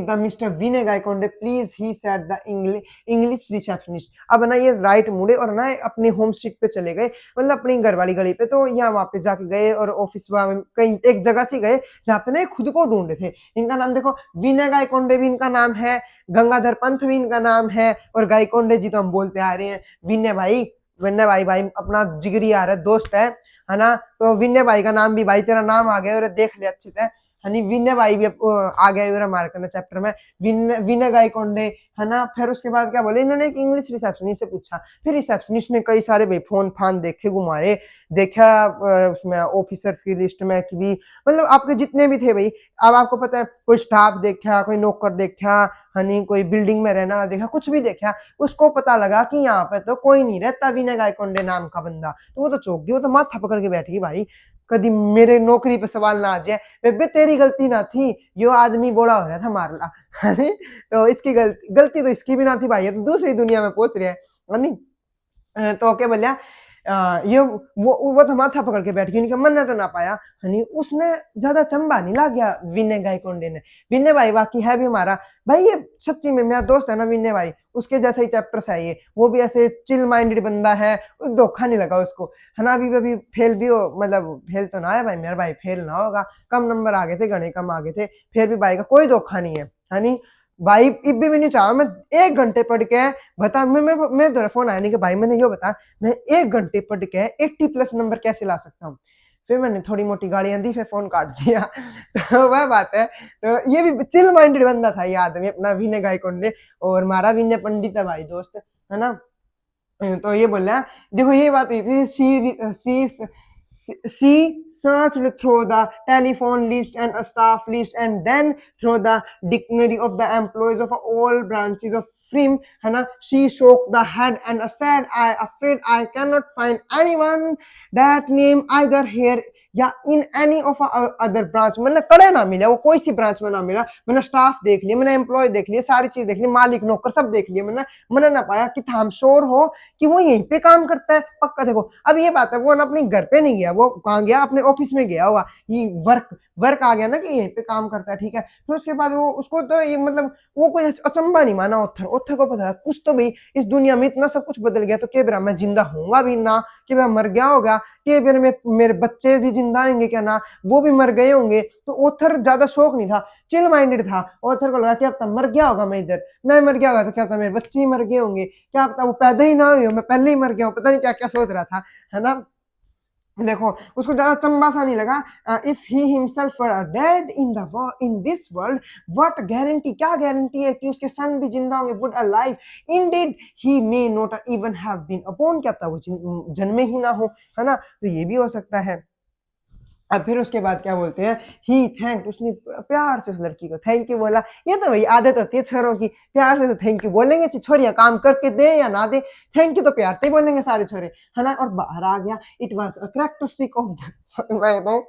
the Mr. Vinay Gaikonde, please, he said the English receptionist। अब ना ये राइट मुड़े और ना अपने होम स्ट्रीट पे चले गए, मतलब अपनी घर वाली गली पे, तो यहाँ वहाँ पे जाके गए और ऑफिस कहीं एक जगह से गए जहाँ पे ना खुद को ढूंढे थे। इनका नाम देखो, विनय गायकोंडे भी इनका नाम है, गंगाधर पंत भी इनका नाम है, और गायकोंडे जी तो हम बोलते आ रहे हैं। विनय भाई अपना जिगरी यार है, दोस्त है ना। तो विनय भाई का नाम भी, भाई तेरा नाम आ गया और देख ले अच्छे से, हनी विनय भाई भी आ गए इधर हमारे करना चैप्टर में, विनय गायकोंडे, है ना। फिर उसके बाद क्या बोले इन्होंने, एक इंग्लिश रिसेप्शनिस्ट से पूछा, फिर रिसेप्शनिस्ट ने कई सारे भाई फोन फान देखे, घुमाए, देखा उसमें ऑफिसर्स की लिस्ट में कि भी मतलब आपके जितने भी थे भाई, अब आपको पता है कोई स्टाफ देखा, कोई नौकर देखा, हनी कोई बिल्डिंग में रहना देखा, कुछ भी देखा, उसको पता लगा कि यहाँ पे तो कोई नहीं रहता विनय गायकोंडे नाम का बंदा। तो वो तो चौंक गई, वो तो माथा पकड़ के बैठी भाई, कभी मेरे नौकरी पे सवाल ना आ जाए, बेबे तेरी गलती ना थी, यो आदमी बोला हो रहा था मारला, है। तो इसकी गलती तो इसकी भी ना थी भाई, ये तो दूसरी दुनिया में पहुंच रहे हैं। तो क्या बोलिया, ये वो तो माथा पकड़ के बैठ गई, इनका मन तो ना पाया, हनी उसने ज्यादा चंबा नहीं ला गया विनय गायकोंडे ने। विनय भाई वाकई है भी हमारा भाई, ये सच्ची में मेरा दोस्त है ना विनय भाई, उसके जैसा ही चैप्टर है ये, वो भी ऐसे चिल माइंडेड बंदा है, धोखा नहीं लगा उसको, है ना। अभी फेल भी हो, मतलब फेल तो ना है भाई, मेरा भाई फेल ना होगा, कम नंबर आ गए थे, घने कम आ गए थे, फिर भी भाई का कोई धोखा नहीं है नी भाई। इब्बी भी नहीं चाहा मैं 1 घंटे पढ़ के बता, मैं तेरा फोन आया नहीं कि भाई मैंने यो बता, मैं 1 घंटे पढ़ के 80+ नंबर कैसे ला सकता हूँ। फिर मैंने थोड़ी मोटी गालियां दी, फिर फोन काट दिया। तो वह बात है, तो ये भी चिल माइंडेड बंदा था ये आदमी अपना विनय गायकोंडे, और हमारा विनय पंडित है भाई दोस्त, है ना। तो ये बोल रहा, देखो ये बात हुई थी, she searched through the telephone list and a staff list and then through the dictionary of the employees of all branches of firm, है ना। She shook the head and said, I afraid I cannot find anyone that name either here या in any of other branch, मैंने कड़े ना मिले, वो कोई सी branch में ना मिला। मैंने स्टाफ देख लिया, मैंने एम्प्लॉय देख लिया, सारी चीज देख ली, मालिक नौकर सब देख लिया मैंने ना पाया कि हम श्योर हो कि वो यहीं पे काम करता है पक्का। देखो अब ये बात है, वो ना अपने घर पे नहीं गया, वो कहाँ गया, अपने ऑफिस में गया हुआ, ये वर्क आ गया ना कि यहीं पे काम करता है, ठीक है। फिर उसके बाद वो उसको तो ये मतलब वो कोई अचंबा नहीं माना। ओथर को पता है कुछ तो भाई इस दुनिया में इतना सब कुछ बदल गया, तो क्या बेरा मैं जिंदा होऊंगा भी ना, कि मैं मर गया होगा, कि मेरे बच्चे भी जिंदा आएंगे क्या ना, वो भी मर गए होंगे। तो ओथर ज्यादा शौक नहीं था, चिल माइंडेड था। ओथर को लगा कि अब तक मर गया होगा, मैं इधर मैं मर गया होगा तो क्या पता मेरे बच्चे ही मर गए होंगे, क्या पता वो पैदा ही ना हुए हो, मैं पहले ही मर गया हूँ, पता नहीं क्या क्या सोच रहा था, है ना। देखो उसको ज्यादा चंबा सा नहीं लगा। If he himself dead in this world, what guarantee, क्या गारंटी है कि उसके सन भी जिंदा होंगे, would alive indeed he may not even have been upon, क्या पता वो जन्मे ही ना हो, है ना। तो ये भी हो सकता है। अब फिर उसके बाद क्या बोलते हैं, ही थैंक, उसने प्यार से उस लड़की को थैंक यू बोला। ये तो भाई आदत होती है छोरों की, प्यार से तो थैंक यू बोलेंगे, छोरियां काम करके दे या ना दे, थैंक यू तो प्यार से बोलेंगे सारे छोरे, है ना। और बाहर आ गया, it was a characteristic of मैं बताऊं,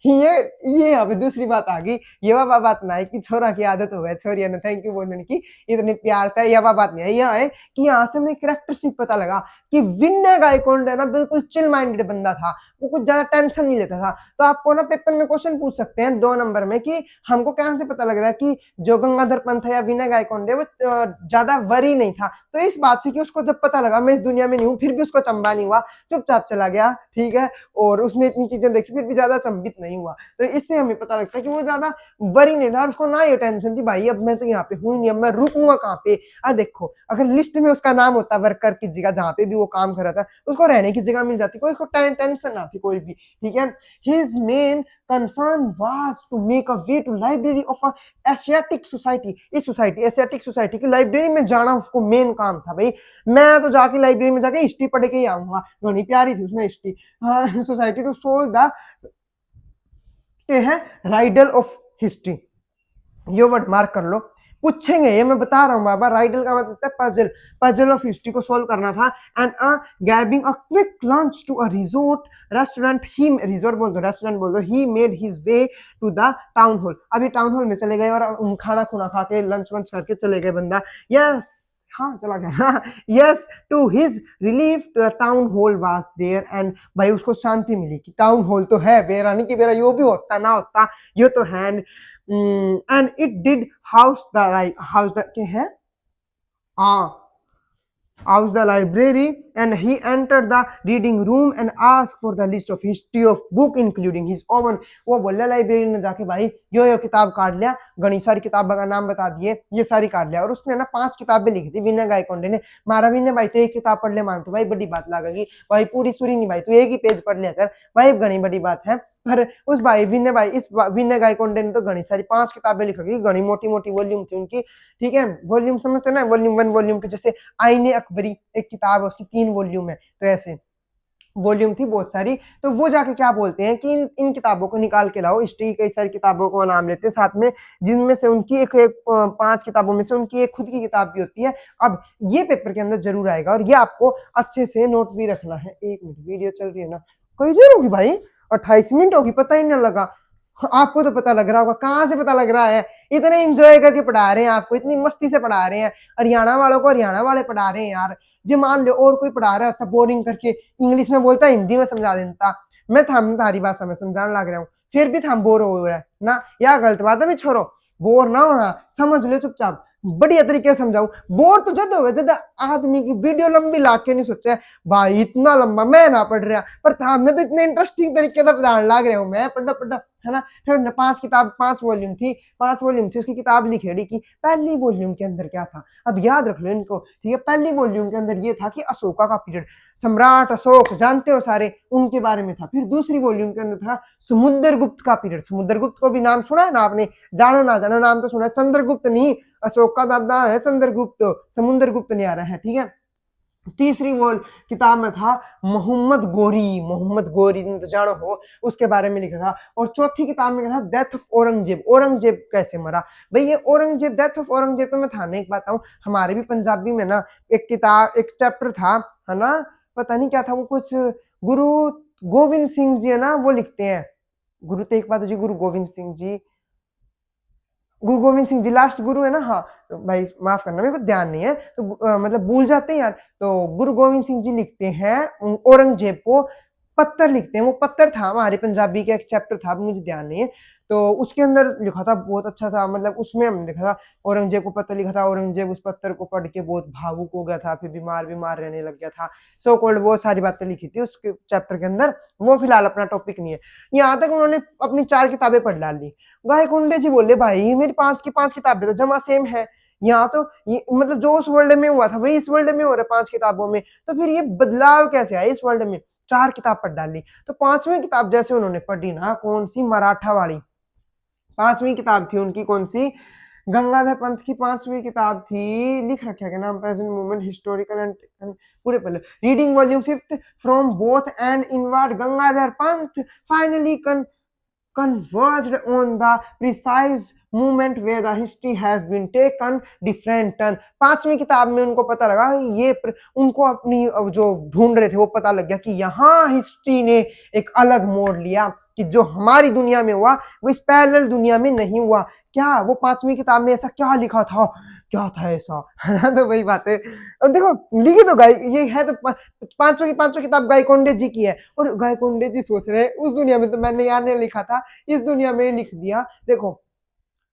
ये अभी दूसरी बात आ गई, ये वाला बात ना है कि छोरा की आदत हो गई छोरिया ने थैंक यू बोलने की, इतनी प्यार था, यह बात नहीं है। यह है कि यहाँ से हमें करेक्टरिस्टिक पता लगा कि विनय गायकवाड है ना बिल्कुल चिल माइंडेड बंदा था, वो कुछ ज्यादा टेंशन नहीं लेता था। तो आपको ना पेपर में क्वेश्चन पूछ सकते हैं 2 नंबर में कि हमको कहां से पता लग रहा है कि जो गंगाधर पंत है या विनय गायकवाड है वो ज्यादा वरी नहीं था। तो इस बात से कि उसको जब पता लगा मैं इस दुनिया में नहीं हूँ, फिर भी उसको चंबा नहीं हुआ, चुपचाप चला गया, ठीक है। और उसने इतनी चीजें देखी फिर भी ज्यादा चंबित नहीं हुआ। तो इससे हमें पता लगता है कि वो ज्यादा वरी नहीं था, और उसको ना ये टेंशन थी भाई अब मैं तो यहाँ पे हूँ नहीं, अब मैं रुकूंगा कहाँ पे। देखो अगर लिस्ट में उसका नाम होता वर्कर की जगह जहाँ पे भी वो काम कर रहा था, उसको रहने की जगह मिल जाती, कोई टेंशन ना थी कोई भी, ठीक है। His main concern was to make a way to library of a asiatic society, इस सोसाइटी एशियाटिक सोसाइटी की लाइब्रेरी में जाना उसको मेन काम था। भाई मैं तो जाके लाइब्रेरी में जाके हिस्ट्री पढ़ के ही आऊंगा, घनी प्यारी थी उसने history, society to solve the है राइडल ऑफ हिस्ट्री, ये वर्ड मार्क कर लो, पूछेंगे ये मैं बता रहा हूँ बाबा। राइडल का मतलब पजल, पजल ऑफ हिस्ट्री को सोल्व करना था। And grabbing a quick lunch to a resort restaurant, ही रिजोर्ट बोल दो रेस्टोरेंट बोल दो, he made his way to the town hall. अभी टाउन हॉल में चले गए और खाना खुना खा के लंच वंच करके चले गए बंदा। यस हाँ चला गया। Yes to his relief town hall was there, and भाई उसको शांति मिली कि टाउन हॉल तो है, बेरा नहीं कि बेरा यो भी होता ना होता, ये तो है। And it did house the के है house the library, and he entered the reading room and asked for the list of history of book including his own। वो बोला लाइब्रेरी में जाके भाई यो किताब काट लिया, घनी सारी किताबों का नाम बता दिए, ये सारी काट लिया। और उसने ना 5 किताबें लिखी थी विनय गायकवाड ने। मारा विनय भाई तो एक किताब पढ़ ले मान तो भाई बड़ी बात लगेगी भाई, पूरी सूरी नहीं भाई तू एक ही पेज पढ़ लिया कर भाई, घनी बड़ी बात है। पर उस भाई विनय भाई इस विनय गायकवाड ने तो घनी सारी 5 किताबें लिख रखी, घनी मोटी मोटी वॉल्यूम थी उनकी, ठीक है। वॉल्यूम समझते ना, वॉल्यूम 1 वॉल्यूम 2, जैसे आईने अकबरी एक किताब है उसकी 3 वॉल्यूम है, तो ऐसे वॉल्यूम थी बहुत सारी। तो वो जाके क्या बोलते हैं कि इन किताबों को निकाल के लाओ, हिस्ट्री कई सारी किताबों को नाम लेते हैं साथ में, जिनमें से उनकी एक 5 किताबों में से उनकी एक खुद की किताब भी होती है। अब ये पेपर के अंदर जरूर आएगा और ये आपको अच्छे से नोट भी रखना है। 1 मिनट वीडियो चल रही है ना, कोई देर होगी भाई, 28 मिनट होगी, पता ही नहीं लगा। आपको तो पता लग रहा होगा, कहाँ से पता लग रहा है, इतने एंजॉय करके पढ़ा रहे हैं आपको, इतनी मस्ती से पढ़ा रहे हैं, हरियाणा वालों को हरियाणा वाले पढ़ा रहे हैं यार। जो मान लो और कोई पढ़ा रहा था बोरिंग करके, इंग्लिश में बोलता हिंदी में समझा देता, मैं तुम्हारी भाषा में समझाने लग रहा हूँ, फिर भी हम बोर हो रहे हैं ना, या गलत बात है भी, छोड़ो बोर ना होना, समझ लो चुपचाप, बढ़िया तरीके से समझाऊं। बोर तो जद हो जद आदमी की वीडियो लंबी ला के नहीं सोचा भाई इतना लंबा मैं ना पढ़ रहा, पर हमने तो इतने इंटरेस्टिंग तरीके से पढ़ाने लग रहा हूँ मैं, पढ़ा पढ़ा, है ना। फिर 5 वॉल्यूम थी, 5 वॉल्यूम थी, उसकी किताब लिखेड़ी की। पहली वॉल्यूम के अंदर क्या था, अब याद रख लो इनको, ठीक है। पहली वॉल्यूम के अंदर ये था कि अशोका का पीरियड, सम्राट अशोक जानते हो सारे, उनके बारे में था। फिर दूसरी वॉल्यूम के अंदर था समुद्रगुप्त का पीरियड, समुद्रगुप्त को भी नाम सुना है ना आपने, जानो ना जानो नाम तो सुना है, चंद्रगुप्त नहीं, अशोक का दादा है चंद्रगुप्त, समुद्रगुप्त नहीं आ रहा है, ठीक है। तीसरी वो किताब में था मोहम्मद गोरी, मोहम्मद गोरी तो जानो हो, उसके बारे में लिखा था। और चौथी किताब में था डेथ ऑफ औरंगजेब, औरंगजेब कैसे मरा। भाई ये औरंगजेब, डेथ ऑफ औरंगजेब तो मैं थाने एक बात हूँ, हमारे भी पंजाबी में ना एक किताब, एक चैप्टर था, है ना, पता नहीं क्या था वो, कुछ गुरु गोविंद सिंह जी है ना वो लिखते हैं, गुरु तेग बहादुर जी, गुरु गोविंद सिंह जी, गुरु गोविंद सिंह जी लास्ट गुरु है ना, हाँ। तो भाई माफ करना, मेरे को ध्यान नहीं है, तो मतलब भूल जाते हैं यार। तो गुरु गोविंद सिंह जी लिखते हैं औरंगजेब को पत्थर लिखते हैं। वो पत्थर था हमारे पंजाबी का एक चैप्टर था, मुझे ध्यान नहीं है। तो उसके अंदर लिखा था, बहुत अच्छा था, मतलब उसमें हमने देखा था औरंगजेब को पत्थर लिखा था। औरंगजेब उस पत्थर को पढ़ के बहुत भावुक हो गया था, फिर बीमार बीमार रहने लग गया था, सो कॉल्ड, वो सारी बातें लिखी थी उसके चैप्टर के अंदर। वो फिलहाल अपना टॉपिक नहीं है। यहाँ तक उन्होंने अपनी 4 किताबें पढ़ डाली। गायकुंडे जी बोले भाई मेरी 5 की 5 किताबें तो जमा सेम है। यहाँ तो ये मतलब जो उस वर्ल्ड में हुआ था वही इस वर्ल्ड में हो रहा है 5 किताबों में, तो फिर ये बदलाव कैसे आया इस वर्ल्ड में। 4 किताब पढ़ डाली। तो 5वीं किताब जैसे उन्होंने पढ़ी ना, कौन सी, मराठा वाली 5वीं किताब थी उनकी, कौन सी, गंगाधर पंत की 5वीं किताब थी, लिख रखा है नाम, प्रेजेंट मूवमेंट हिस्टोरिकल एंड पूरे पहले, reading volume 5th from both and inward, Gangadhar Pant finally converged on the precise moment where the history has been taken different turn। 5वीं किताब में उनको पता लगा, ये उनको अपनी जो ढूंढ रहे थे वो पता लग गया कि यहाँ हिस्ट्री ने एक अलग मोड़ लिया, कि जो हमारी दुनिया में हुआ वो इस पैरेलल दुनिया में नहीं हुआ। क्या वो 5वीं किताब में ऐसा क्या लिखा था, क्या था ऐसा, है ना। तो वही बात है। अब देखो लिखी तो गाय ये है, तो 500 की 500 किताब गायकोंडे जी की है, और गायकोंडे जी सोच रहे हैं उस दुनिया में तो मैंने यहाँ नहीं लिखा था, इस दुनिया में लिख दिया। देखो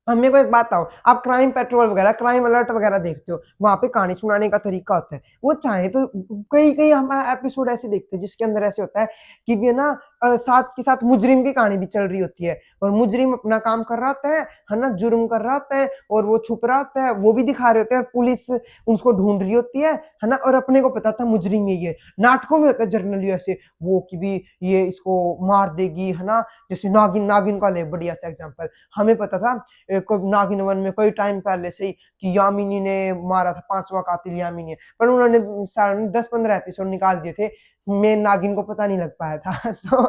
अब मेरे को एक बात आओ, आप क्राइम पेट्रोल वगैरह, क्राइम अलर्ट वगैरह देखते हो, वहां पे कहानी सुनाने का तरीका होता है। वो चाहे तो कई कई हम एपिसोड ऐसे देखते हैं जिसके अंदर ऐसे होता है कि भी ना साथ के साथ मुजरिम की कहानी भी चल रही होती है, और मुजरिम अपना काम कर रहा होता है ना, जुर्म कर रहा होता है, और वो छुप रहा होता है, वो भी दिखा रहे होते हैं, और पुलिस उसको ढूंढ रही होती है ना, और अपने को पता था मुजरिम यही है। नाटकों में होता है जनरली ऐसे, वो कि भी ये इसको मार देगी, है ना, जैसे नागिन, नागिन का ले बढ़िया सा एग्जाम्पल, हमें पता था नागिन वन में कई टाइम पहले से ही कि यामिनी ने मारा था, 5वां कातिल यामिनी है, पर उन्होंने 10-15 एपिसोड निकाल दिए थे, मेन नागिन को पता नहीं लग पाया था। तो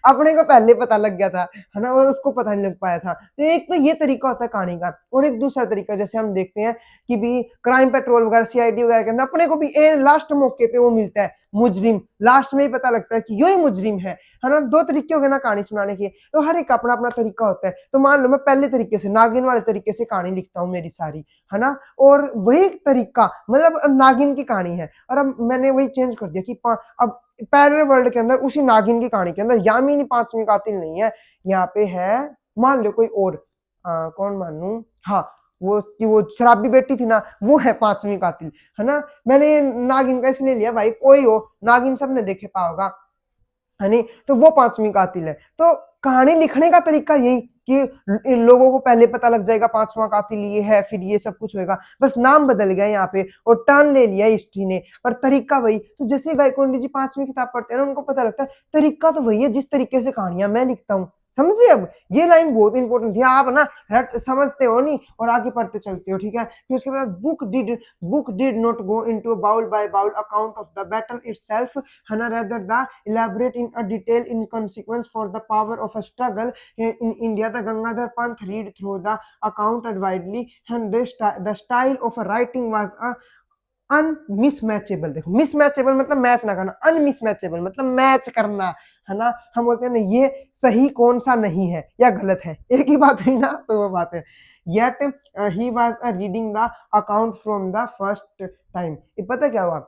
अपने को पहले पता लग गया था, है ना, और उसको पता नहीं लग पाया था। तो एक तो ये तरीका होता है कहानी का, और एक दूसरा तरीका जैसे हम देखते हैं कि भी क्राइम पेट्रोल वगैरह, सीआईडी वगैरह के अंदर अपने को भी लास्ट मौके पे वो मिलता है मुजरिम, लास्ट में ही पता लगता है कि यही मुजरिम है ना। 2 तरीके हो गए ना कहानी सुनाने के, तो हर एक अपना अपना तरीका होता है। तो मान लो मैं पहले तरीके से, नागिन वाले तरीके से कहानी लिखता हूँ मेरी सारी, है ना, और वही तरीका मतलब अब नागिन की कहानी है, और अब मैंने वही चेंज कर दिया कि अब पैरेलल वर्ल्ड के अंदर उसी नागिन की कहानी के अंदर यामिनी 5वीं कातिल नहीं है, यहाँ पे है मान लो कोई और, कौन मानू, हाँ वो कि वो शराबी बेटी थी ना, वो है 5वीं कातिल, है ना। मैंने नागिन का इसलिए लिया भाई, कोई हो नागिन सबने देखे पाओगा, है नहीं, तो वो 5वीं कातिल है। तो कहानी लिखने का तरीका यही कि इन लोगों को पहले पता लग जाएगा 5वां कातिल ये है, फिर ये सब कुछ होएगा, बस नाम बदल गया यहाँ पे और टर्न ले लिया हिस्ट्री ने, पर तरीका वही। तो जैसे गायकोंडी जी 5वीं किताब पढ़ते हैं ना, उनको पता लगता है तरीका तो वही है जिस तरीके से कहानियां मैं लिखता हूँ, समझे। अब ये लाइन बहुत इंपॉर्टेंट है, आप ना समझते हो नहीं और आगे पढ़ते चलते हो, ठीक है। फिर उसके बाद book did not go into blow by blow account of the battle itself, है ना, rather the elaborate in a detail in consequence for the power of a struggle in India, the Gangadhar Panth read through the account widely, and the style of a writing was a अनमिसमैचेबल। देखो मिसमैचेबल मतलब match ना करना, अनमिसमैचेबल मतलब match करना, है ना। हम बोलते हैं ना ये सही कौन सा नहीं है या गलत है, एक ही बात हुई ना, तो वो बात है। Yet he was reading the account from the first time। ये पता क्या हुआ,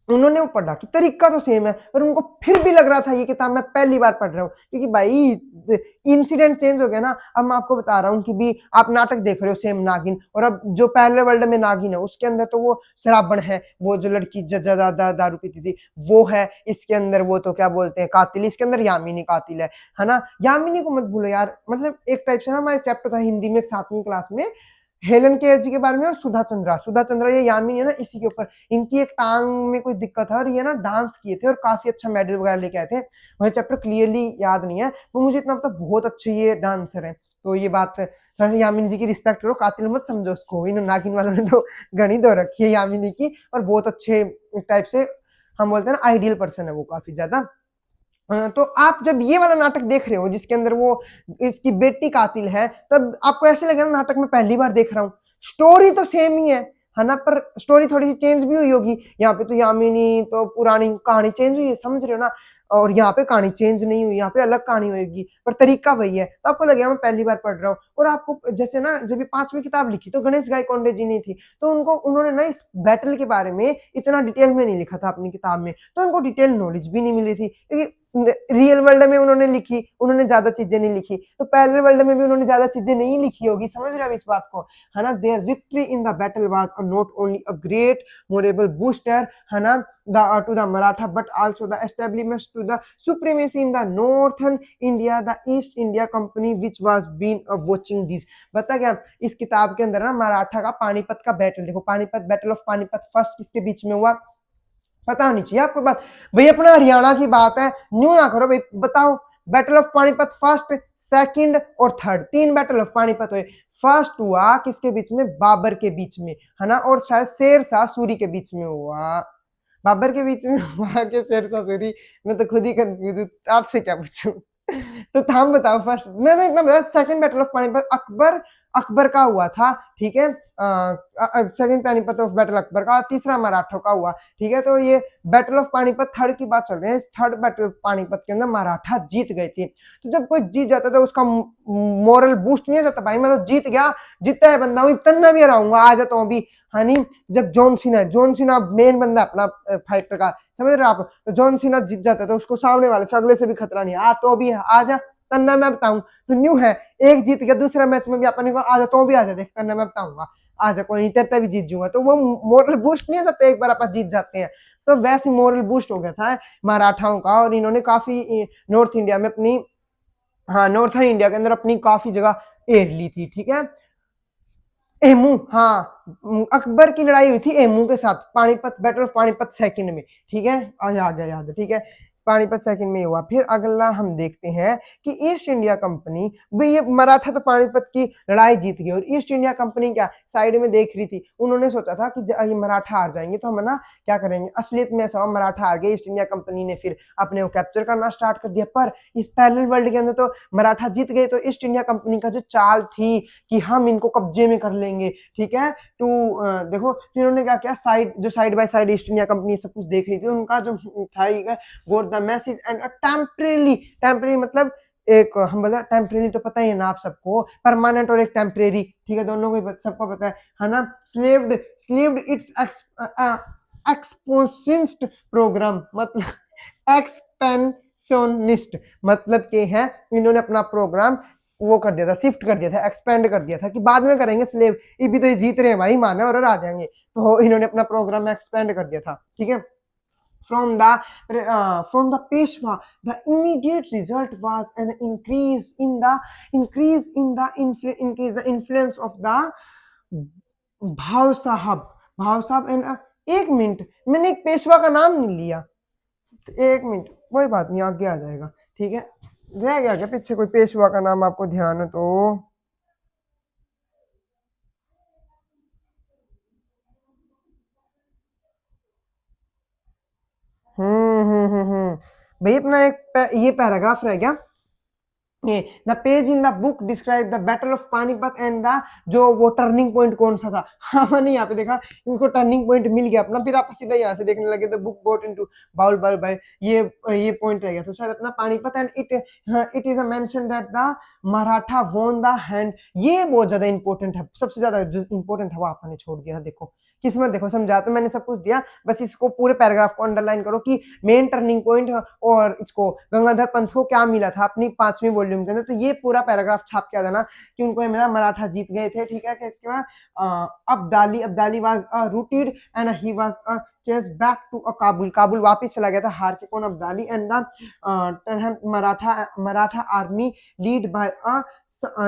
उन्होंने वो पढ़ा कि तरीका तो सेम है, पर उनको फिर भी लग रहा था ये किताब मैं पहली बार पढ़ रहा हूँ, क्योंकि भाई इंसिडेंट चेंज हो गया ना। अब मैं आपको बता रहा हूँ कि भी आप नाटक देख रहे हो सेम नागिन, और अब जो पैरेलल वर्ल्ड में नागिन है उसके अंदर तो वो शराबन है, वो जो लड़की ज्यादा दारू पीती थी वो है, इसके अंदर वो तो क्या बोलते हैं कातिल, इसके अंदर यामिनी कातिल है ना। यामिनी को मत भूलो यार, मतलब एक टाइप से ना हमारे चैप्टर था हिंदी में 7वीं क्लास में, हेलन केयर जी के बारे में, और सुधा चंद्रा ये यामिनी है ना, इसी के ऊपर इनकी एक टांग में कोई दिक्कत है, और ये ना डांस किए थे और काफी अच्छा मेडल वगैरह लेके आए थे। वही चैप्टर क्लियरली याद नहीं है, वो मुझे इतना पता बहुत अच्छे ये डांसर है। तो ये बात है, थोड़ा सा यामिनी जी की रिस्पेक्ट करो, कातिल मत समझो उसको, इन नागिन वालों ने तो गणी दो रखी है यामिनी की, और बहुत अच्छे टाइप से हम बोलते हैं ना आइडियल पर्सन है वो काफी ज्यादा। तो आप जब ये वाला नाटक देख रहे हो जिसके अंदर वो इसकी बेटी कातिल है, तब आपको ऐसे लगेगा नाटक में पहली बार देख रहा हूँ, स्टोरी तो सेम ही है ना, पर स्टोरी थोड़ी सी चेंज भी हुई होगी। यहाँ पे तो यामिनी तो पुरानी कहानी चेंज हुई है, समझ रहे हो ना। और यहाँ पे कहानी चेंज नहीं हुई, यहाँ पे अलग कहानी होगी पर तरीका वही है। तो आपको लगेगा मैं पहली बार पढ़ रहा हूँ। और आपको जैसे ना जब ये 5वीं किताब लिखी तो गणेश गायकवाड़ जी ने थी, तो उन्होंने ना इस बैटल के बारे में इतना डिटेल में नहीं लिखा था अपनी किताब में, तो उनको डिटेल नॉलेज भी नहीं मिली थी, क्योंकि रियल वर्ल्ड में उन्होंने लिखी, उन्होंने ज्यादा चीजें नहीं लिखी, तो पैरेलल वर्ल्ड में भी उन्होंने ज्यादा चीजें नहीं लिखी होगी। समझ रहे हैं इस बात को, है ना। Their victory in the battle was not only a great morale booster, है ना, to the Maratha, but also the establishment to the supremacy in the northern India, the East India Company which was been watching this। बता क्या इस किताब के अंदर ना मराठा का पानीपत का बैटल देखो, Panipat, battle of Panipat first किसके बीच में हुआ पता होनी चाहिए आपको बात। भाई अपना हरियाणा की बात है, न्यू ना करो भाई। बताओ battle of Panipat first, second और थर्ड, 3 बैटल ऑफ पानीपत हुए। फर्स्ट हुआ किसके बीच में, बाबर के बीच में, है ना, और शायद शेरशाह सूरी के बीच में हुआ। बाबर के बीच में हुआ कि शेरशाह सूरी, मैं तो खुद ही कंफ्यूज हूँ, आपसे क्या पूछूं। तो थाम बताओ फर्स्ट, मैंने इतना बताया। Second battle of Panipat Akbar का हुआ था, ठीक है। Second Panipat of battle Akbar का, तीसरा मराठों का हुआ, ठीक है। तो ये बैटल ऑफ पानीपत थर्ड की बात चल रही है। इस थर्ड बैटल ऑफ पानीपत के अंदर मराठा जीत गए थे। तो जब कोई जीत जाता है तो उसका मोरल बूस्ट नहीं हो जाता, भाई मैं तो जीत गया, जीता है बंदा, मैं तन्ना भी हराऊंगा, आ जाता हूँ अभी, है नी। जब जॉन सीना मेन बंदा अपना फाइटर का, समझ रहे हो आप, तो जॉन सीना जीत जाता है तो उसको सामने वाले से अगले से भी खतरा नहीं, आ तो अभी आ जा तन्ना, मैं बताऊं। तो न्यू है, एक जीत गया, दूसरा मैच में भी अपने को आ जा, तो भी आ जा, देख तन्ना मैं बताऊंगा, आ जा, कोई नहीं, तेरे भी जीत जाऊंगा। तो वो मोरल बूस्ट नहीं हो जाता एक बार आप जीत जाते हैं, तो वैसे मोरल बूस्ट हो गया था मराठाओं का। और इन्होंने काफी नॉर्थ इंडिया में अपनी, हाँ नॉर्थन इंडिया के अंदर अपनी काफी जगह एर ली थी, ठीक है। एमू, हाँ अकबर की लड़ाई हुई थी एमू के साथ, Panipat, battle of Panipat second में, ठीक है। आ गया याद है, ठीक है, पानीपत सेकंड में हुआ। फिर अगला हम देखते हैं कि ईस्ट इंडिया कंपनी, भाई ये मराठा तो पानीपत की लड़ाई जीत गई, और ईस्ट इंडिया कंपनी क्या साइड में देख रही थी। उन्होंने सोचा था कि ये मराठा हार जाएंगे तो हम ना क्या करेंगे, असलियत में ऐसा मराठा हार गए। ईस्ट इंडिया कंपनी ने फिर अपने को कैप्चर करना स्टार्ट कर दिया, पर इस पैरेलल वर्ल्ड के अंदर तो मराठा जीत गए। तो ईस्ट इंडिया कंपनी का जो चाल थी कि हम इनको कब्जे में कर लेंगे, ठीक है। तो देखो फिर उन्होंने क्या किया, साइड जो side by side east India company सब कुछ देख रही थी, उनका जो था गोर द मैसेज एंड टेम्परेरी मतलब एक, हम बोला टेम्परेरी तो पता ही है ना आप सबको, परमानेंट और एक टेम्परेरी, ठीक है, दोनों को सबको पता है ना। स्लीव्ड इट्स एक्सपोनेंशिस्ट प्रोग्राम, मतलब एक्सपेंशनिस्ट, मतलब के है इन्होंने अपना प्रोग्राम वो कर दिया था, शिफ्ट कर दिया था, एक्सपेंड कर दिया था कि बाद में करेंगे स्लेव, ये भी तो ये जीत रहे हैं भाई, माने और आ जाएंगे। तो इन्होंने अपना प्रोग्राम एक्सपेंड कर दिया था, ठीक है। From the Peshwa, the immediate result was an increase the influence of the भाव साहब एंड, एक मिनट मैंने एक पेशवा का नाम नहीं लिया, तो एक मिनट, कोई बात नहीं आगे आ जाएगा, ठीक है। रह गया क्या पीछे कोई पेशवा का नाम आपको ध्यान है तो, भाई अपना ये पैराग्राफ रह गया, the page in the book describe the battle of Panipat and the, जो वो टर्निंग पॉइंट कौन सा था, हाँ नहीं यहाँ पे देखा, इनको टर्निंग पॉइंट मिल गया अपना, फिर आप सीधा यहाँ से देखने लगे तो बुक गोट इनटू बाउल बाय ये पॉइंट रह गया था शायद अपना Panipat, and it is a mention that the Maratha won the hand. ये बहुत ज्यादा इंपॉर्टेंट है, सबसे ज्यादा जो इंपॉर्टेंट है वो आपने छोड़ दिया, देखो किस्मत, देखो समझा तो मैंने सब कुछ दिया, बस इसको पूरे पैराग्राफ को अंडरलाइन करो कि मेन टर्निंग पॉइंट और इसको गंगाधर पंत को क्या मिला था अपनी 5वीं वॉल्यूम के अंदर। तो ये पूरा पैराग्राफ छाप के आ जाना कि उनको मिला मराठा जीत गए थे, ठीक है। इसके बाद Abdali was routed and he was chase back to Kabul वापस चला गया था हार के, कौन, Abdali, and the Maratha army lead by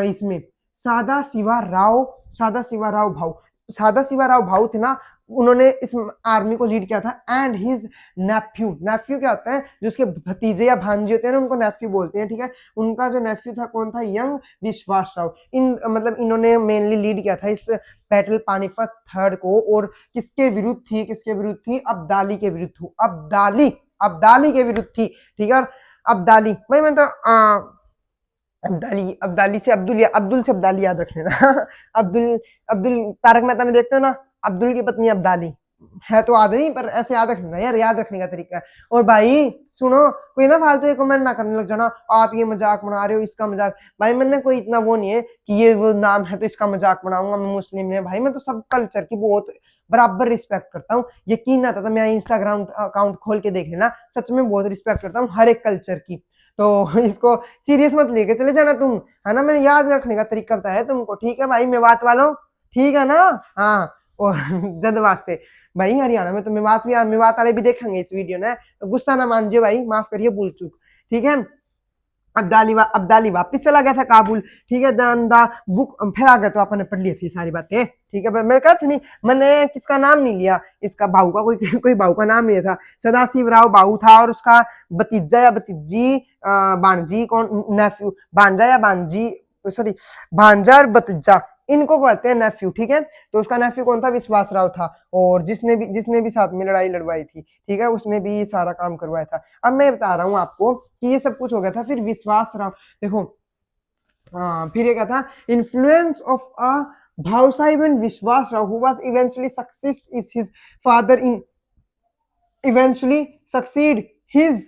इसमें सादा शिवा राव भाऊ थे ना, उन्होंने इस आर्मी को लीड किया था। एंड हिज नेफ्यू क्या होता है, जो उसके भतीजे या भांजे होते हैं ना, उनको नेफ्यू बोलते हैं, ठीक है। उनका जो नेफ्यू था कौन था, यंग विश्वास राव। मतलब इन्होंने मेनली लीड किया था इस बैटल पानीपत थर्ड को, और किसके विरुद्ध थी, अब्दाली के विरुद्ध थी, अब्दाली के विरुद्ध थी, ठीक है। और अब्दाली भाई मैं तो अब्दाली से अब्दुल से अब्दाली याद रख लेना। अब्दुल तारक मेहता में देखते हो ना, अब्दुल की पत्नी अब्दाली, है तो आदमी, पर ऐसे याद रखना यार, याद रखने का तरीका है। और भाई सुनो, कोई ना फालतू कमेंट ना करने लग जाना, आप ये मजाक बना रहे हो, इसका मजाक। भाई मैंने कोई इतना वो नहीं है कि ये वो नाम है तो इसका मजाक बनाऊंगा, मैं मुस्लिम नहीं। भाई मैं तो सब कल्चर की बहुत बराबर रिस्पेक्ट करता हूँ। यकीन आता था मैं इंस्टाग्राम अकाउंट खोल के देख लेना, सच में बहुत रिस्पेक्ट करता हूँ हर एक कल्चर की। तो इसको सीरियस मत लेके चले जाना तुम, है ना। मैंने याद रखने का तरीका बताया तुमको, ठीक है भाई मेवात वालों, ठीक है ना। हाँ, और जद वास्ते भाई हरियाणा में तो मेवात वाले भी देखेंगे इस वीडियो ने, तो गुस्सा ना मानजिए भाई, माफ करिए भूल चूक, ठीक है। अब्दाली वापिस चला गया था काबुल, ठीक है। बुक फिर आ गया, तो आपने पढ़ ली थी सारी बातें, ठीक है। मेरे कहा था नहीं, मैंने किसका नाम नहीं लिया, इसका बाहू का कोई बाहू का नाम लिया था। सदाशिव राव बाहू था, और उसका भतीजा या भतीजी, बांजी कौन, नेफ्यू, भांजा या बांजी, सॉरी भांजा और भतीजा, इनको कहते हैं नेफ्यू, ठीक है। तो उसका नेफ्यू कौन था, विश्वास राव था, और जिसने भी साथ में लड़ाई लड़वाई थी, ठीक है, उसने भी सारा काम करवाया था। अब मैं बता रहा हूँ आपको कि ये सब कुछ हो गया था। फिर विश्वास राव, देखो फिर ये क्या था, इन्फ्लुएंस ऑफ अ भाऊ साहिब एंड विश्वास Rao who was eventually success is his father in eventually succeed his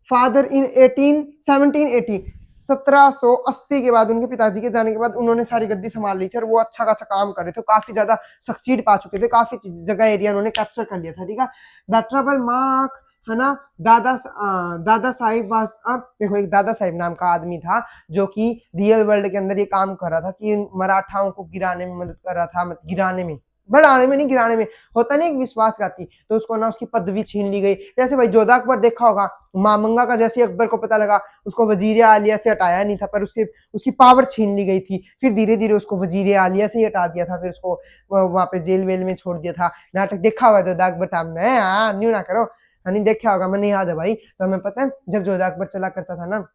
father in 1780। 1780 के बाद, उनके पिताजी के जाने के बाद उन्होंने सारी गद्दी संभाल ली थी, और वो अच्छा खासा काम कर रहे थे, काफी ज्यादा सक्सीड पा चुके थे, काफी जगह एरिया उन्होंने कैप्चर कर लिया था, ठीक है। द ट्रबल मार्क, है ना, दादा साहिब वाज अब, देखो एक दादा साहिब नाम का आदमी था जो कि रियल वर्ल्ड के अंदर ये काम कर रहा था कि मराठाओं को गिराने में मदद कर रहा था, गिराने में, बढ़ाने में नहीं, गिराने में। होता नहीं एक विश्वासघाती, तो उसको ना उसकी पदवी छीन ली गई। जैसे भाई जोधा अकबर देखा होगा, मामंगा का जैसे अकबर को पता लगा, उसको वजीर आलिया से हटाया नहीं था, पर उससे उसकी पावर छीन ली गई थी। फिर धीरे धीरे उसको वजीर आलिया से ही हटा दिया था, फिर उसको वहां पे जेल वेल में छोड़ दिया था। नाटक देखा होगा जोधा अकबर सामने, हाँ न्यू ना करो, नहीं देखा होगा, मैंने याद है भाई। तो हमें पता है जब जोधा अकबर चला करता था ना,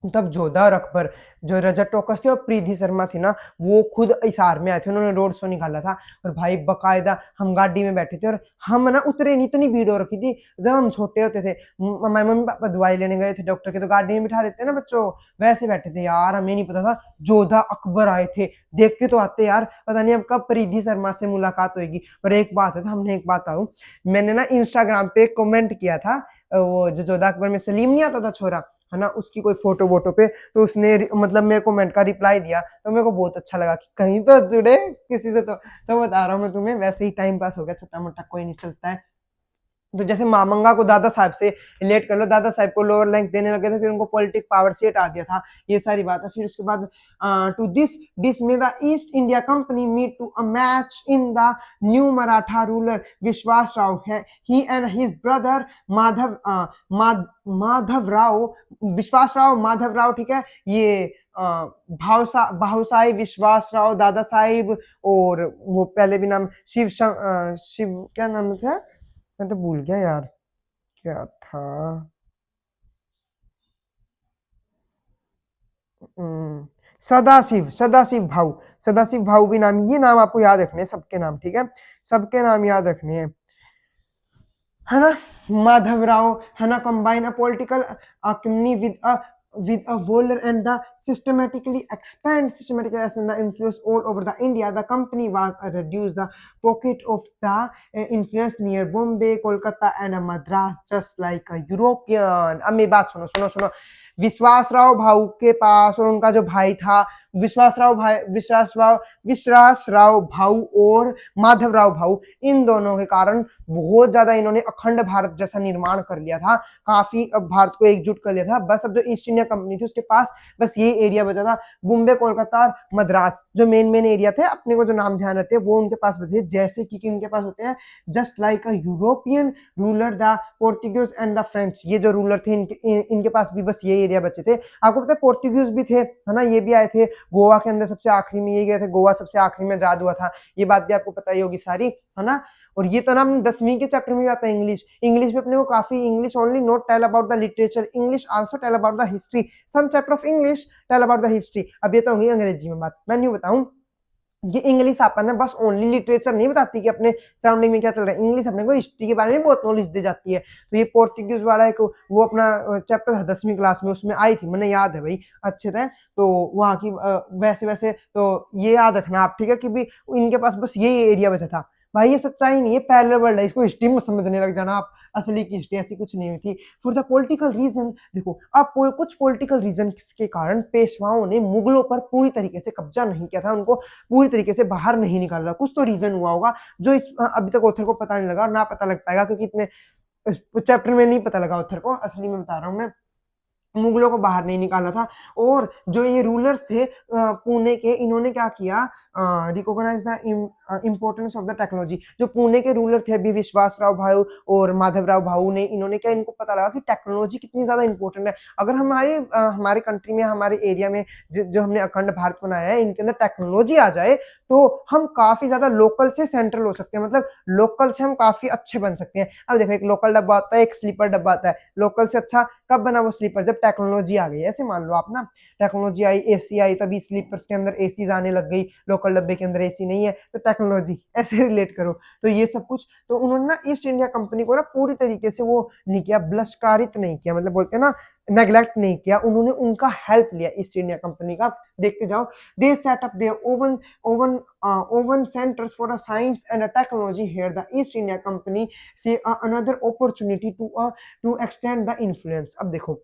तब जोधा और अकबर, जो रजत टोकस थे और प्रीति शर्मा थी ना, वो खुद हिसार में आए थे, उन्होंने रोड शो निकाला था। और भाई बकायदा हम गाड़ी में बैठे थे, और हम ना उतरे नहीं, इतनी भीड़ हो रखी थी। जब हम छोटे होते थे, हमारे मम्मी पापा दवाई लेने गए थे डॉक्टर के, तो गाड़ी में बिठा देते ना बच्चों, वैसे बैठे थे यार। हमें नहीं पता था जोधा अकबर आए थे, देख के तो आते यार, पता नहीं अब कब प्रीति शर्मा से मुलाकात होगी। पर एक बात है, हमने एक बात आऊ, मैंने ना इंस्टाग्राम पे कमेंट किया था, वो जो जोधा अकबर में सलीम नहीं आता था छोरा, है ना, उसकी कोई फोटो वोटो पे, तो उसने मतलब मेरे कमेंट का रिप्लाई दिया, तो मेरे को बहुत अच्छा लगा कि कहीं तो जुड़े किसी से। तो बता रहा हूँ मैं तुम्हें, वैसे ही टाइम पास हो गया, छोटा मोटा, कोई नहीं, चलता है। तो जैसे मामंगा को दादा साहब से रिलेट कर लो, दादा साहब को लोअर रैंक देने लगे थे, फिर उनको पॉलिटिक पावर से हटा दिया था, ये सारी बात है। फिर उसके बाद टू दिस में the East India company meet to a match in the new Maratha ruler Vishwas Rao है, he and his brother Madhav Rao, Vishwas Rao Madhav Rao, ठीक है। ये भाऊ साहिब विश्वास राव, दादा साहिब, और वो पहले भी नाम शिव क्या नाम था, मैं तो भूल गया यार, क्या था, सदाशिव भाऊ भी नाम, ये नाम आपको याद रखने हैं सबके नाम, ठीक है, सबके नाम याद रखने हैं, है ना। माधव राव, है ना, कंबाइन अ पॉलिटिकल कम्युनी with a Wohler and the systematically the influence all over the India. The company was reduced the pocket of the influence near Bombay, Kolkata and Madras, just like a European. अब मेरी बात सुनो सुनो सुनो, विश्वास राव भाऊ के पास और उनका जो भाई था विश्वास राव भाऊ और माधव राव भाऊ, इन दोनों के कारण बहुत ज्यादा इन्होंने अखंड भारत जैसा निर्माण कर लिया था, काफी भारत को एकजुट कर लिया था। बस अब जो ईस्ट इंडिया कंपनी थी उसके पास बस ये एरिया बचा था, बॉम्बे, कोलकाता और मद्रास, जो मेन एरिया थे, अपने को जो नाम ध्यान रहते हैं वो उनके पास बचे, जैसे कि इनके पास होते हैं just like a European ruler the Portuguese and the French. ये जो रूलर थे इनके पास भी बस ये एरिया बचे थे। आपको पता है पोर्टुगीज भी थे, है ना, ये भी आए थे गोवा के अंदर, सबसे आखिरी में ये गए थे, गोवा सबसे आखिरी में आजाद हुआ था, ये बात भी आपको पता ही होगी सारी, है ना। और ये तो ना 10वीं के चैप्टर में भी आता है, इंग्लिश में अपने को काफी, English only not tell about the literature, English also tell about the history, some chapter of English tell about the history. अब ये तो होंगी अंग्रेजी में बात, मैं नहीं बताऊं, ये इंग्लिश अपन ने बस ओनली लिटरेचर नहीं बताती कि अपने सराउंडिंग में क्या चल रहा है, इंग्लिश अपने को हिस्ट्री के बारे में बहुत नॉलेज दे जाती है। तो ये पोर्टुगीज वाला एक वो अपना चैप्टर 10वीं क्लास में, उसमें आई थी, मैंने याद है भाई अच्छे थे, तो वहाँ की वैसे तो ये याद रखना आप, ठीक है, कि भी इनके पास बस ये एरिया बचा था, भाई ये सच्चाई नहीं है, पैरेलल वर्ल्ड है, इसको हिस्ट्री में समझने लग जाना आप। असली की हिस्ट्री ऐसी कुछ नहीं हुई थी। फॉर द पॉलिटिकल रीजन, देखो अब कुछ पॉलिटिकल रीजन के कारण पेशवाओं ने मुगलों पर पूरी तरीके से कब्जा नहीं किया था, उनको पूरी तरीके से बाहर नहीं निकाला। कुछ तो रीजन हुआ होगा जो इस अभी तक ऑथर को पता नहीं लगा, ना पता लग पाएगा, क्योंकि इतने चैप्टर में नहीं पता लगा ऑथर को। असली में बता रहा हूं मैं, मुगलों को बाहर नहीं निकाला था। और जो ये रूलर्स थे पुणे के, इन्होंने क्या किया, recognise the importance of the technology. जो पुणे के रूलर थे अभी विश्वासराव भाऊ और माधवराव भाऊ ने, इन्होंने क्या, इनको पता लगा कि टेक्नोलॉजी कितनी ज्यादा इंपॉर्टेंट है। अगर हमारे कंट्री में, हमारे एरिया में जो हमने अखंड भारत बनाया है, इनके अंदर टेक्नोलॉजी आ जाए तो हम काफी ज्यादा लोकल से सेंट्रल हो सकते हैं, मतलब लोकल से हम काफी अच्छे बन सकते हैं। अब देखो, एक लोकल डब्बा आता है, एक स्लीपर डब्बा आता है। लोकल से अच्छा कब बना वो स्लीपर? जब टेक्नोलॉजी आ गई। ऐसे मान लो आप ना, टेक्नोलॉजी आई, एसी आई, तभी स्लीपर्स के अंदर एसी आने लग गई, लोकल डब्बे के अंदर एसी नहीं है तो टेक्नोलॉजी, ऐसे रिलेट करो। तो ये सब कुछ तो उन्होंने ना ईस्ट इंडिया कंपनी को ना पूरी तरीके से वो नहीं किया, बहिष्कारित नहीं किया, मतलब बोलते हैं ना, नेग्लेक्ट नहीं किया, उन्होंने उनका हेल्प लिया ईस्ट इंडिया कंपनी का। देखते जाओ, they set up their own centres for a science and a technology here. The East India company see another opportunity to extend the influence. अब देखो,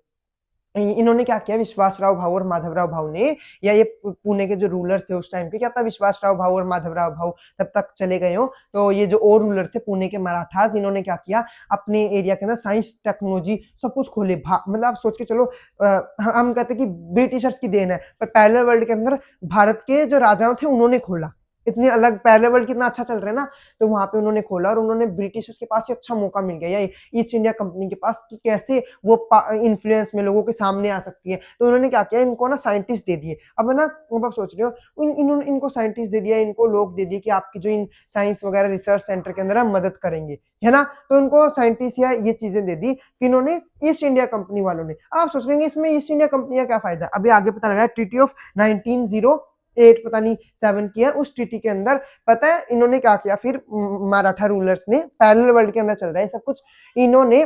इन्होंने क्या किया, विश्वासराव भाऊ और माधवराव भाऊ ने, या ये पुणे के जो रूलर थे उस टाइम पे, क्या था, विश्वासराव भाऊ और माधवराव भाऊ तब तक चले गए हो, तो ये जो और रूलर थे पुणे के मराठास, इन्होंने क्या किया, अपने एरिया के अंदर साइंस टेक्नोलॉजी सब कुछ खोले। मतलब आप सोच के चलो, हम कहते हैं कि ब्रिटिशर्स की देन है, पर पहले वर्ल्ड के अंदर भारत के जो राजाओं थे उन्होंने खोला। इतनी अलग, पहले वर्ल्ड कितना अच्छा चल रहा है ना, तो वहां पे उन्होंने खोला, और उन्होंने ब्रिटिशर्स के पास अच्छा मौका मिल गया, या ईस्ट इंडिया कंपनी के पास, कि कैसे वो इन्फ्लुएंस में लोगों के सामने आ सकती है। तो उन्होंने क्या किया, इनको ना साइंटिस्ट दे दिए। अब ना, अब आप सोच रहे हो, इन्होंने इनको साइंटिस्ट दे दिया, इनको लोग दे दिए कि आपकी जो इन साइंस वगैरह रिसर्च सेंटर के अंदर हम मदद करेंगे, है ना। तो उनको साइंटिस्ट या ये चीजें दे दी इन्होंने, ईस्ट इंडिया कंपनी वालों ने। आप सोच रहे हैं इसमें ईस्ट इंडिया कंपनी का क्या फायदा, अभी आगे पता लगा। ट्रीटी ऑफ 1908 पता नहीं 7 की है, उस ट्रीटी के अंदर पता है इन्होंने क्या किया, फिर मराठा रूलर्स ने, पैरेलल वर्ल्ड के अंदर चल रहा है सब कुछ, इन्होंने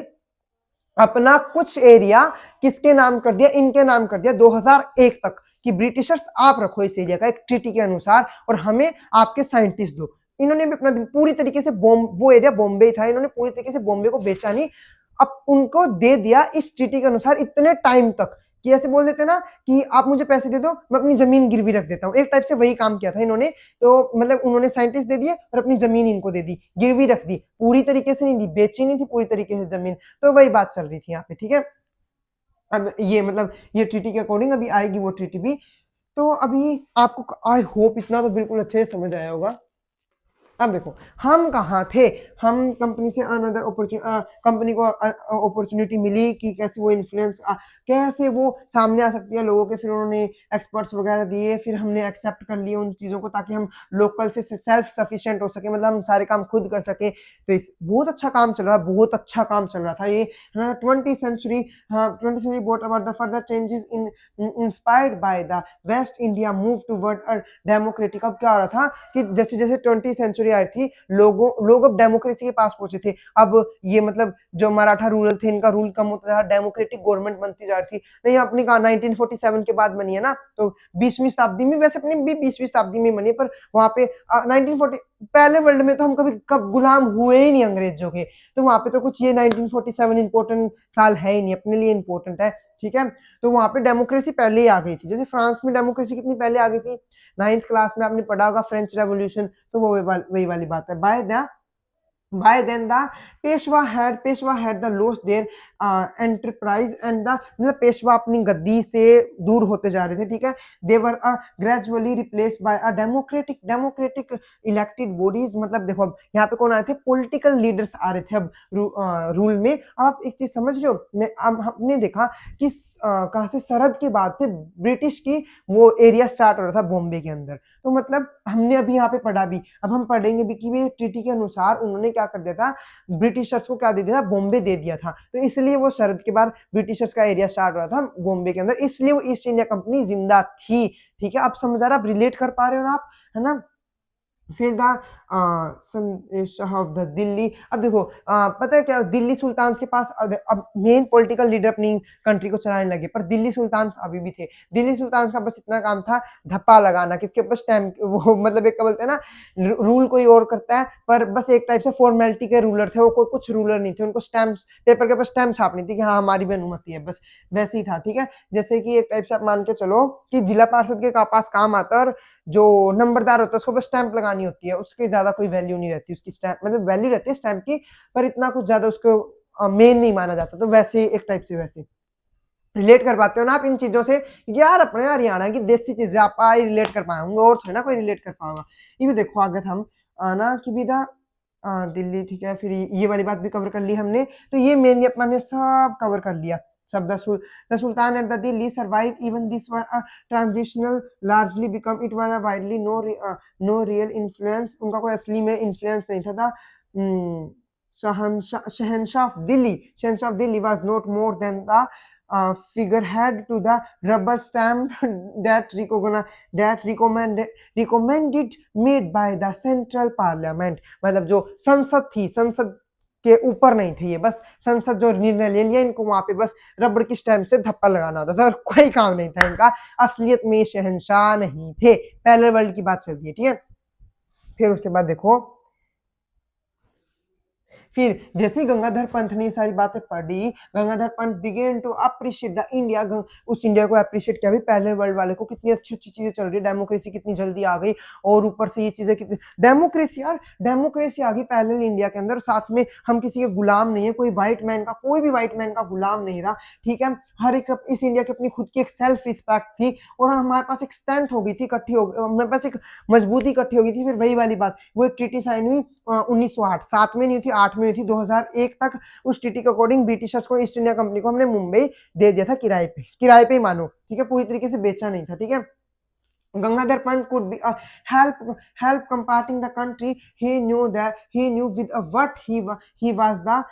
अपना कुछ एरिया किसके नाम कर दिया, इनके नाम कर दिया 2001 तक, कि ब्रिटिशर्स आप रखो इस एरिया का एक ट्रीटी के अनुसार, और हमें आपके साइंटिस्ट दो। इन्होंने भी अपना पूरी तरीके से वो एरिया बॉम्बे था, इन्होंने पूरी तरीके से बॉम्बे को बेचा नहीं, अब उनको दे दिया इस ट्रीटी के अनुसार इतने टाइम तक, कि ऐसे बोल देते ना कि आप मुझे पैसे दे दो, मैं अपनी जमीन गिरवी रख देता हूँ। एक टाइप से वही काम किया था इन्होंने। तो मतलब उन्होंने साइंटिस्ट दे दिए और अपनी जमीन इनको दे दी, गिरवी रख दी, पूरी तरीके से नहीं दी, बेची नहीं थी पूरी तरीके से जमीन। तो वही बात चल रही थी यहाँ पे, ठीक है। अब ये मतलब ये ट्रीटी के अकॉर्डिंग अभी आएगी वो ट्रीटी भी। तो अभी आपको आई होप इतना तो बिल्कुल अच्छे से समझ आया होगा। अब देखो, हम कहाँ थे, हम कंपनी से अनदर कंपनी को अपॉर्चुनिटी मिली कि कैसे वो इन्फ्लुएंस, कैसे वो सामने आ सकती है लोगों के, फिर उन्होंने एक्सपर्ट्स वगैरह दिए, फिर हमने एक्सेप्ट कर लिए उन चीज़ों को, ताकि हम लोकल से सेल्फ सफिशिएंट हो सके, मतलब हम सारे काम खुद कर सके। तो इस बहुत अच्छा काम चल रहा, बहुत अच्छा काम चल रहा था ये। 20th century brought about the further changes in inspired by the West India move toward a democratic। अब क्या हो रहा था कि जैसे जैसे 20th सेंचुरी आई थी, लोग अब डेमोक्रेसी के पास पहुंचे थे। अब ये मतलब जो मराठा रूरल थे, इनका रूल कम होता था, डेमोक्रेटिक गवर्नमेंट बनती जा रही थी। नहीं, अपनी कहा 1947 के बाद बनी है ना, तो 20वीं शताब्दी में, वैसे अपनी भी 20वीं शताब्दी में बनी, पर वहां पे 1940 पहले वर्ल्ड में तो हम कब गुलाम हुए ही नहीं अंग्रेजों के, तो वहां पे तो कुछ ये 1947 इंपॉर्टेंट साल है ही नहीं, अपने लिए इंपॉर्टेंट है, ठीक है। तो वहां पे डेमोक्रेसी पहले ही आ गई थी, जैसे फ्रांस में डेमोक्रेसी कितनी पहले आ गई थी, 9th क्लास में आपने पढ़ा होगा फ्रेंच रेवोल्यूशन, तो वो वही वाली बात है। By then the Peshwa had the lost their enterprise and the, मतलब पेशवा अपनी गद्दी से दूर होते जा रहे थे, ठीक है। they were gradually replaced by a democratic elected bodies। मतलब देखो, अब यहाँ पे कौन आ रहे थे, पॉलिटिकल लीडर्स आ रहे थे अब रूल में। अब आप एक चीज समझ रहे हो, अब हमने देखा कि कहाँ से, सरहद के बाद से ब्रिटिश की वो एरिया स्टार्ट हो रहा था बॉम्बे के अंदर। तो मतलब हमने अभी यहाँ पे पढ़ा भी, अब हम पढ़ेंगे भी कि वे ट्रीटी के अनुसार उन्होंने क्या कर दिया था, ब्रिटिशर्स को क्या दे दिया था, बॉम्बे दे दिया था। तो इसलिए वो सरहद के बाद ब्रिटिशर्स का एरिया स्टार्ट हो रहा था बॉम्बे के अंदर, इसलिए वो ईस्ट इंडिया कंपनी जिंदा थी, ठीक है। आप समझ आ रहा, आप रिलेट कर पा रहे हो ना आप, है ना। फिर the son Shah of the Delhi. अब देखो पता है क्या, दिल्ली सुल्तान के पास अब मेन पॉलिटिकल लीडर अपनी कंट्री को चलाने लगे, पर दिल्ली सुल्तान अभी भी थे। दिल्ली सुल्तान का बस इतना काम था धप्पा लगाना, किसके ऊपर स्टैम्प, वो मतलब एक क्या बोलते हैं ना, रूल कोई और करता है, पर बस एक टाइप से फॉर्मेलिटी के रूलर थे वो, कोई कुछ रूलर नहीं थे, उनको स्टैम्प, पेपर के ऊपर स्टैम्प छापनी थी कि हाँ हमारी भी अनुमति है, बस वैसे ही था। ठीक है, जैसे कि एक टाइप से आप मान के चलो कि जिला पार्षद के पास काम आता है और जो नंबरदार होता है उसको बस स्टैंप लगानी होती है, उसके ज्यादा कोई वैल्यू नहीं रहती उसकी, स्टैंप मतलब वैल्यू रहती है स्टैंप की, पर इतना कुछ ज्यादा उसको मेन नहीं माना जाता। तो वैसे एक टाइप से वैसे रिलेट कर पाते हो ना आप इन चीजों से, यार अपने हरियाणा की देसी चीजें आप रिलेट कर पाए होंगे, और थोड़ा ना कोई रिलेट कर पाएगा। ये भी देखो आगे हम आना की विदा दिल्ली, ठीक है, फिर ये वाली बात भी कवर कर ली हमने। तो ये मेनली अपना ने सब कवर कर लिया सब। The sultan and the Delhi survive even this were a transitional largely become it was a widely no real influence, उनका कोई असली में इन्फ्लुएंस नहीं था। Shahenshah of Delhi was not more than the figurehead to the rubber stamp that recommended made by the central parliament। मतलब जो संसद थी, संसद के ऊपर नहीं थे ये, बस संसद जो निर्णय ले लिया इनको वहां पे बस रबड़ की स्टैम्प से धप्पा लगाना होता था, और कोई काम नहीं था इनका, असलियत में शहंशाह नहीं थे। पहले वर्ल्ड की बात चल रही है, ठीक है। फिर उसके बाद देखो, फिर जैसे ही गंगाधर पंत ने ये सारी बातें पढ़ी, Gangadhar Pant began to appreciate the India, उस इंडिया को अप्रिशिएट किया भी, पहले वर्ल्ड वाले को कितनी अच्छी अच्छी चीजें चल रही है, डेमोक्रेसी कितनी जल्दी आ गई, और ऊपर से ये चीजें कितनी डेमोक्रेसी, यार डेमोक्रेसी आ गई पहले इंडिया के अंदर, साथ में हम किसी के गुलाम नहीं है, कोई व्हाइट मैन का, कोई भी व्हाइट मैन का गुलाम नहीं रहा। ठीक है, हर एक इस इंडिया की अपनी खुद की एक सेल्फ रिस्पेक्ट थी, और हमारे पास एक स्ट्रेंथ हो गई थी, इकट्ठी हो गई, हमारे पास एक मजबूती इकट्ठी हो गई थी। फिर वही वाली बात, वो एक ट्रीटी साइन हुई 1908, 7 में नहीं हुई थी, 8 में हुई थी, 2001 तक उस ट्रीटी के अकॉर्डिंग ब्रिटिशर्स को, ईस्ट इंडिया कंपनी को हमने मुंबई दे दिया था किराए पे ही मानो, ठीक है, पूरी तरीके से बेचा नहीं था। ठीक है, Gangadhar Pant could be a help comparting the country. He knew with what he was the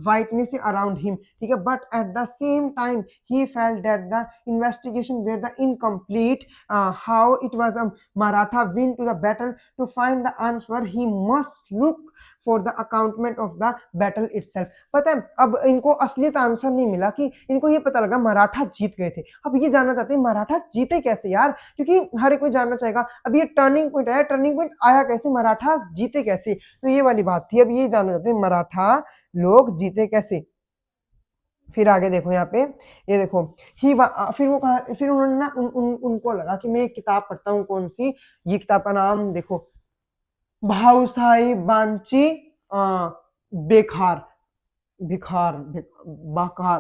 whiteness around him. ठीक है, but at the same time he felt that the investigation were the incomplete. How it was a Maratha win to the battle. To find the answer he must look for the accountment of the battle itself। पता है अब इनको असलियत answer नहीं मिला, कि इनको ये पता लगा मराठा जीत गए थे। अब ये जानना चाहते हैं मराठा जीते कैसे यार, क्योंकि हर एक कोई जानना चाहेगा अब ये टर्निंग पॉइंट आया, टर्निंग पॉइंट आया कैसे, मराठा जीते कैसे, तो ये वाली बात थी। अब ये जानना चाहते हैं मराठा लोग जीते कैसे। फिर आगे देखो यहाँ पे, ये देखो फिर वो कहा, फिर उन्होंने ना उनको लगा कि मैं एक किताब पढ़ता हूँ, कौन सी, ये किताब का नाम देखो, भाऊसाई बांची बेखार भिखार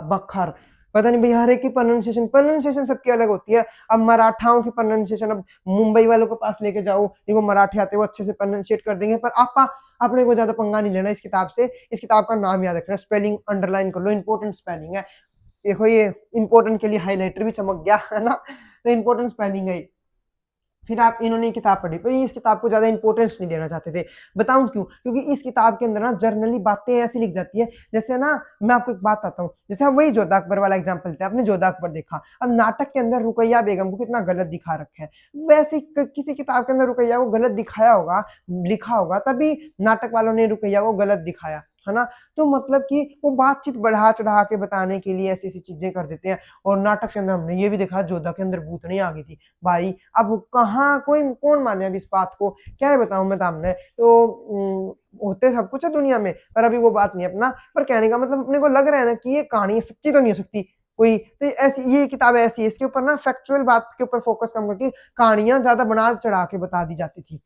बखार, पता नहीं भैया, हर एक की प्रोनाउंसिएशन सबकी अलग होती है। अब मराठाओं की प्रोनाउंसिएशन, अब मुंबई वालों के पास लेके जाओ, वो मराठी आते हैं, वो अच्छे से प्रोनाउंसिएट कर देंगे, पर आप अपने को ज्यादा पंगा नहीं लेना इस किताब से। इस किताब का नाम याद रखना, स्पेलिंग अंडरलाइन कर लो, इंपॉर्टेंट स्पेलिंग है। देखो ये इंपॉर्टेंट के लिए हाईलाइटर भी चमक गया है ना, तो इंपॉर्टेंट स्पेलिंग है। फिर आप इन्होंने किताब पढ़ी, पर इस किताब को ज्यादा इंपॉर्टेंस नहीं देना चाहते थे। बताऊं क्यों? क्योंकि इस किताब के अंदर ना जर्नली बातें ऐसी लिख जाती है, जैसे ना मैं आपको एक बात बताता हूँ, जैसे हम वही जोधा अकबर वाला एग्जांपल लेते हैं, आपने जोधा अकबर देखा, अब नाटक के अंदर रुकैया बेगम को कितना गलत दिखा रखा है, वैसे किसी किताब के अंदर रुकैया को गलत दिखाया होगा, लिखा होगा, तभी नाटक वालों ने रुकैया को गलत दिखाया है ना। तो मतलब कि वो बातचीत बढ़ा चढ़ा के बताने के लिए ऐसी ऐसी चीजें कर देते हैं। और नाटक के अंदर हमने ये भी देखा, जोधा के अंदर भूतनी आ गई थी भाई। अब कहाँ कोई कौन माने अब इस बात को, क्या है बताऊं मैं सामने, तो होते सब कुछ है दुनिया में, पर अभी वो बात नहीं अपना। पर कहने का मतलब अपने को लग रहा है ना कि ये कहानी सच्ची तो नहीं हो सकती कोई, तो ऐसी ये किताब ऐसी है, इसके ऊपर ना फैक्चुअल बात के ऊपर फोकस कम करके कहानियां ज्यादा बना चढ़ा के बता दी जाती थी।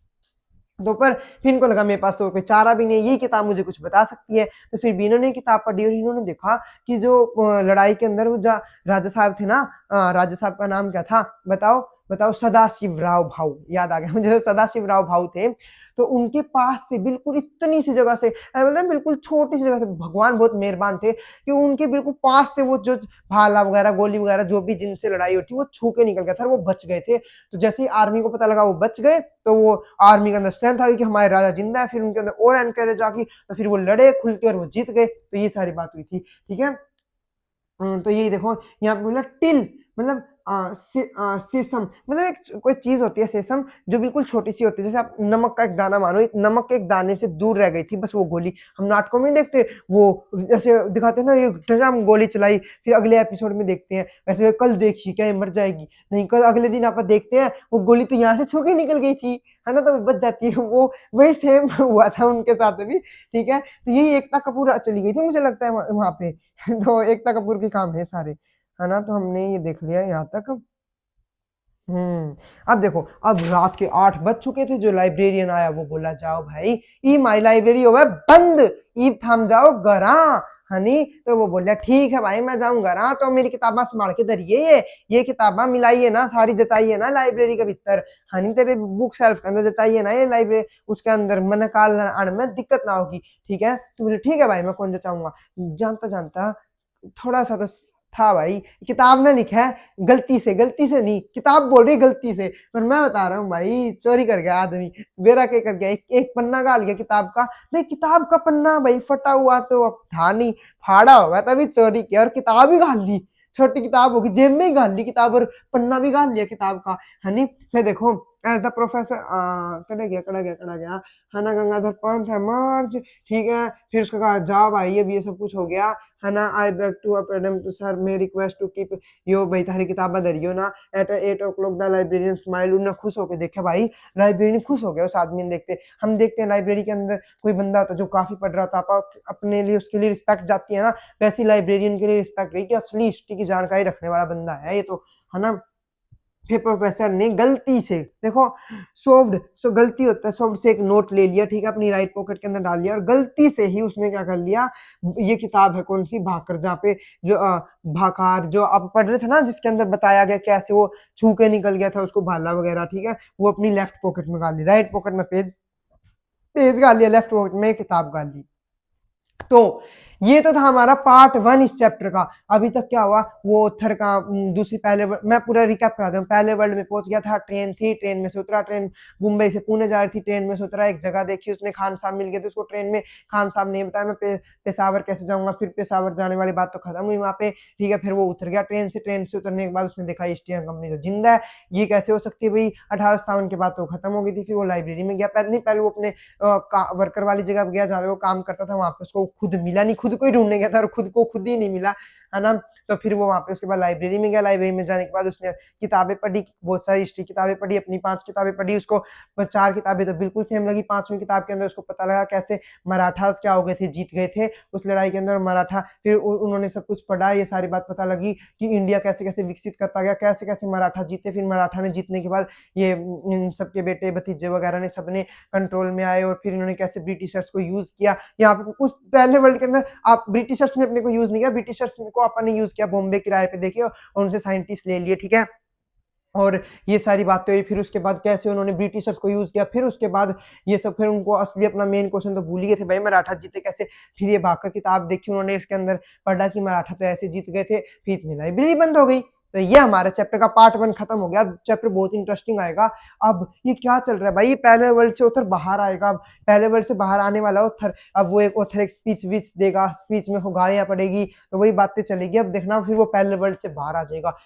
तो पर फिर इनको लगा मेरे पास तो कोई चारा भी नहीं है, ये किताब मुझे कुछ बता सकती है। तो फिर भी इन्होंने किताब पढ़ी और इन्होंने देखा कि जो लड़ाई के अंदर वो जो राजा साहब थे ना, राजा साहब का नाम क्या था, बताओ बताओ, सदाशिवराव भाऊ, याद आ गया मुझे, सदाशिवराव भाऊ थे। तो उनके पास से बिल्कुल इतनी सी जगह से, मतलब बिल्कुल छोटी सी जगह से, भगवान बहुत मेहरबान थे कि उनके बिल्कुल पास से वो जो भाला वगैरह गोली वगैरह जो भी जिनसे लड़ाई होती वो छू के निकल गया था, वो बच गए थे। तो जैसे ही आर्मी को पता लगा वो बच गए, तो वो आर्मी के अंदर स्ट्रेंथ आ गई कि हमारे राजा जिंदा है, फिर उनके अंदर और एनकरेज आ गई, तो फिर वो लड़े खुल के और वो जीत गए। तो ये सारी बात हुई थी, ठीक है। तो यही देखो यहाँ पे बोला टिल, मतलब सेसम मतलब एक कोई चीज होती है सेसम जो बिल्कुल छोटी सी होती है, जैसे आप नमक का एक दाना मानो, नमक के एक दाने से दूर रह गई थी बस वो गोली। हम नाटकों में नहीं देखते वो जैसे दिखाते हैं ना, ये जैसे गोली चलाई फिर अगले एपिसोड में देखते हैं वैसे कल देखिए क्या ये मर जाएगी, नहीं कल अगले दिन आप देखते हैं वो गोली तो यहाँ से छू के निकल गई थी, है ना, तो वो बच जाती है। वो वही सेम हुआ था उनके साथ भी, ठीक है। तो यही एकता कपूर चली गई थी मुझे लगता है वहां पे तो एकता कपूर के काम है सारे, है ना। तो हमने ये देख लिया यहाँ तक। अब देखो, अब रात के 8 बज चुके थे, जो लाइब्रेरियन आया वो बोला जाओ भाई ई माई लाइब्रेरी होवे बंद, ई थम जाओ गरा, हनी। तो वो बोला ठीक है भाई मैं जाऊं गरा, तो मेरी किताबा संभाल के धरिए, ये किताबा मिलाइए ना सारी, जचाइए ना लाइब्रेरी के भीतर, हनी तेरे बुक शेल्फ के अंदर जचाइए ना ये लाइब्रेरी उसके अंदर, मन काल आने में दिक्कत ना होगी, ठीक है। तो बोले ठीक है भाई मैं कौन जचाऊंगा। जानता जानता थोड़ा सा तो था भाई, किताब में लिखा है गलती से नहीं, किताब बोल रही गलती से, पर मैं बता रहा हूँ भाई चोरी कर गया आदमी, मेरा क्या कर गया, एक पन्ना गाल गया किताब का। नहीं किताब का पन्ना भाई फटा हुआ तो अब था नहीं, फाड़ा होगा तभी चोरी किया, और किताब ही गाल ली, छोटी किताब होगी जेब में ही गाल ली किताब, और पन्ना भी गाल लिया किताब का, है नी। फिर देखो एज द प्रोफेसर कड़ा गया, है ना, गंगाधर पंत है मर्ज, ठीक है। फिर उसका कहा जाओ भाई अब ये सब कुछ हो गया, है ना, आई बैक टू अपेडम to sir may request to keep यो भाई थारी किताबा धरियो ना eight 8 o'clock the librarian smile. उन्हें खुश होकर देखा भाई, लाइब्रेरियन खुश हो गया उस आदमी ने देखते। हम देखते हैं लाइब्रेरी के अंदर कोई बंदा होता जो काफी पढ़ रहा था, अपने लिए उसके लिए रिस्पेक्ट जाती है ना, वैसी लाइब्रेरियन के लिए रिस्पेक्ट रही कि असली हिस्ट्री की जानकारी रखने वाला बंदा है ये तो, है ना। फिर प्रोफेसर ने गलती से देखो गलती होता है, सोव्ड से एक नोट ले लिया, ठीक है, अपनी राइट पॉकेट के अंदर डाल लिया, और गलती से ही उसने क्या कर लिया, ये किताब है कौन सी, भाकर, जहाँ पे जो भाकार जो आप पढ़ रहे थे ना, जिसके अंदर बताया गया कैसे वो छू के निकल गया था उसको भाला वगैरह, ठीक है, वो अपनी लेफ्ट पॉकेट में डाल ली, राइट पॉकेट में पेज पेज डाल लिया, लेफ्ट पॉकेट में किताब डाल ली। तो ये तो था हमारा पार्ट 1 इस चैप्टर का। अभी तक क्या हुआ, वो ऑथर का दूसरी पहले मैं पूरा रिकैप करा दूं। पहले वर्ल्ड में पहुंच गया था, ट्रेन थी, ट्रेन में से उतरा, ट्रेन मुंबई से पुणे जा रही थी, ट्रेन में से उतरा, एक जगह देखी उसने, खान साहब मिल गए थे उसको ट्रेन में, खान साहब ने बताया मैं पेशावर कैसे जाऊंगा, फिर पेशावर जाने वाली बात तो खत्म हुई वहां पे, ठीक है। फिर वो उतर गया ट्रेन से उतरने के बाद उसने देखा ईस्ट इंडिया कंपनी तो जिंदा है, ये कैसे हो सकती है भाई, 1857 के बाद तो खत्म हो गई थी। फिर वो लाइब्रेरी में गया, पहले वो अपने वर्कर वाली जगह गया जहाँ पे वो काम करता था, वहां पे उसको खुद मिला नहीं, खुद को ही ढूंढने गया था और खुद को खुद ही नहीं मिला, है ना। तो फिर वो वहां पे उसके बाद लाइब्रेरी में गया, लाइब्रेरी में जाने के बाद उसने किताबें पढ़ी, बहुत सारी हिस्ट्री किताबें पढ़ी, अपनी 5 किताबें पढ़ी, उसको 4 किताबें तो बिल्कुल सेम लगी, 5वीं किताब के अंदर उसको पता लगा कैसे मराठास क्या हो गए थे, जीत गए थे उस लड़ाई के अंदर मराठा। फिर उन्होंने सब कुछ पढ़ा, ये सारी बात पता लगी कि इंडिया कैसे कैसे विकसित करता गया, कैसे कैसे मराठा जीते, फिर मराठा ने जीतने के बाद ये इन सबके बेटे भतीजे वगैरह ने सबने कंट्रोल में आए, और फिर इन्होंने कैसे ब्रिटिशर्स को यूज किया। यहाँ पे उस पहले वर्ल्ड के अंदर आप ब्रिटिशर्स ने अपने को यूज नहीं किया, ब्रिटिशर्स को अपन ने यूज किया, बॉम्बे किराए पे देखे और उनसे साइंटिस्ट ले लिए, ठीक है। और ये सारी बातें हुई, फिर उसके बाद कैसे उन्होंने ब्रिटिशर्स को यूज किया, फिर उसके बाद ये सब, फिर उनको असली अपना मेन क्वेश्चन तो भूल गए थे भाई, मराठा जीते कैसे। फिर ये भागकर किताब देखी उन्होंने, इसके अंदर पढ़ा कि मराठा तो ऐसे जीत गए थे, फिर इतनी लाइब्रेरी बंद हो गई। तो ये हमारे चैप्टर का पार्ट 1 खत्म हो गया। अब चैप्टर बहुत इंटरेस्टिंग आएगा। अब ये क्या चल रहा है भाई, ये पहले वर्ल्ड से ऑथर बाहर आएगा, अब पहले वर्ल्ड से बाहर आने वाला ऑथर, अब वो एक ऑथर एक स्पीच विच देगा, स्पीच में वो गालियां पड़ेगी, तो वही बातें चलेगी। अब देखना फिर वो पहले वर्ल्ड से बाहर आ जाएगा,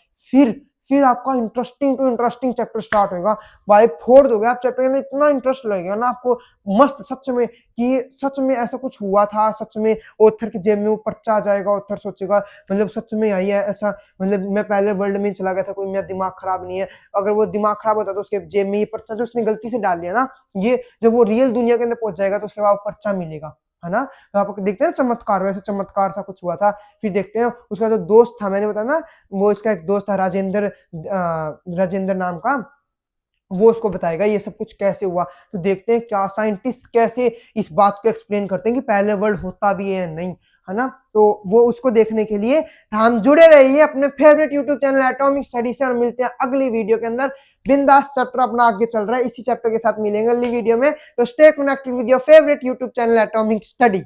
फिर आपका interesting to interesting chapter start होगा भाई, फोड़ दोगे आप चैप्टर के अंदर, इतना इंटरेस्ट लगेगा ना आपको, मस्त सच में कि सच में ऐसा कुछ हुआ था, सच में ऑथर के जेब में वो पर्चा आ जाएगा, ऑथर सोचेगा मतलब सच में आई है ऐसा, मतलब मैं पहले वर्ल्ड में चला गया था, कोई मेरा दिमाग खराब नहीं है। अगर वो दिमाग खराब होता तो उसके जेब में ये पर्चा जो उसने गलती से डाल लिया ना, ये जब वो रियल दुनिया के अंदर पहुंच जाएगा तो उसके बाद पर्चा मिलेगा, है ना। तो आप देखते हैं चमत्कार, वैसे चमत्कार सा कुछ हुआ था। फिर देखते हैं उसका जो दोस्त था, मैंने बताया ना, वो इसका एक दोस्त था राजेंद्र नाम का, वो उसको बताएगा ये सब कुछ कैसे हुआ। तो देखते हैं क्या साइंटिस्ट कैसे इस बात को एक्सप्लेन करते हैं कि पहले वर्ल्ड होता भी है या नहीं, है ना। तो वो उसको देखने के लिए हम जुड़े रहिए अपने favourite YouTube channel atomic study से, और मिलते हैं अगली वीडियो के अंदर। बिंदास चैप्टर अपना आगे चल रहा है, इसी चैप्टर के साथ मिलेंगे अगली वीडियो में। तो stay connected with your favourite YouTube channel atomic study.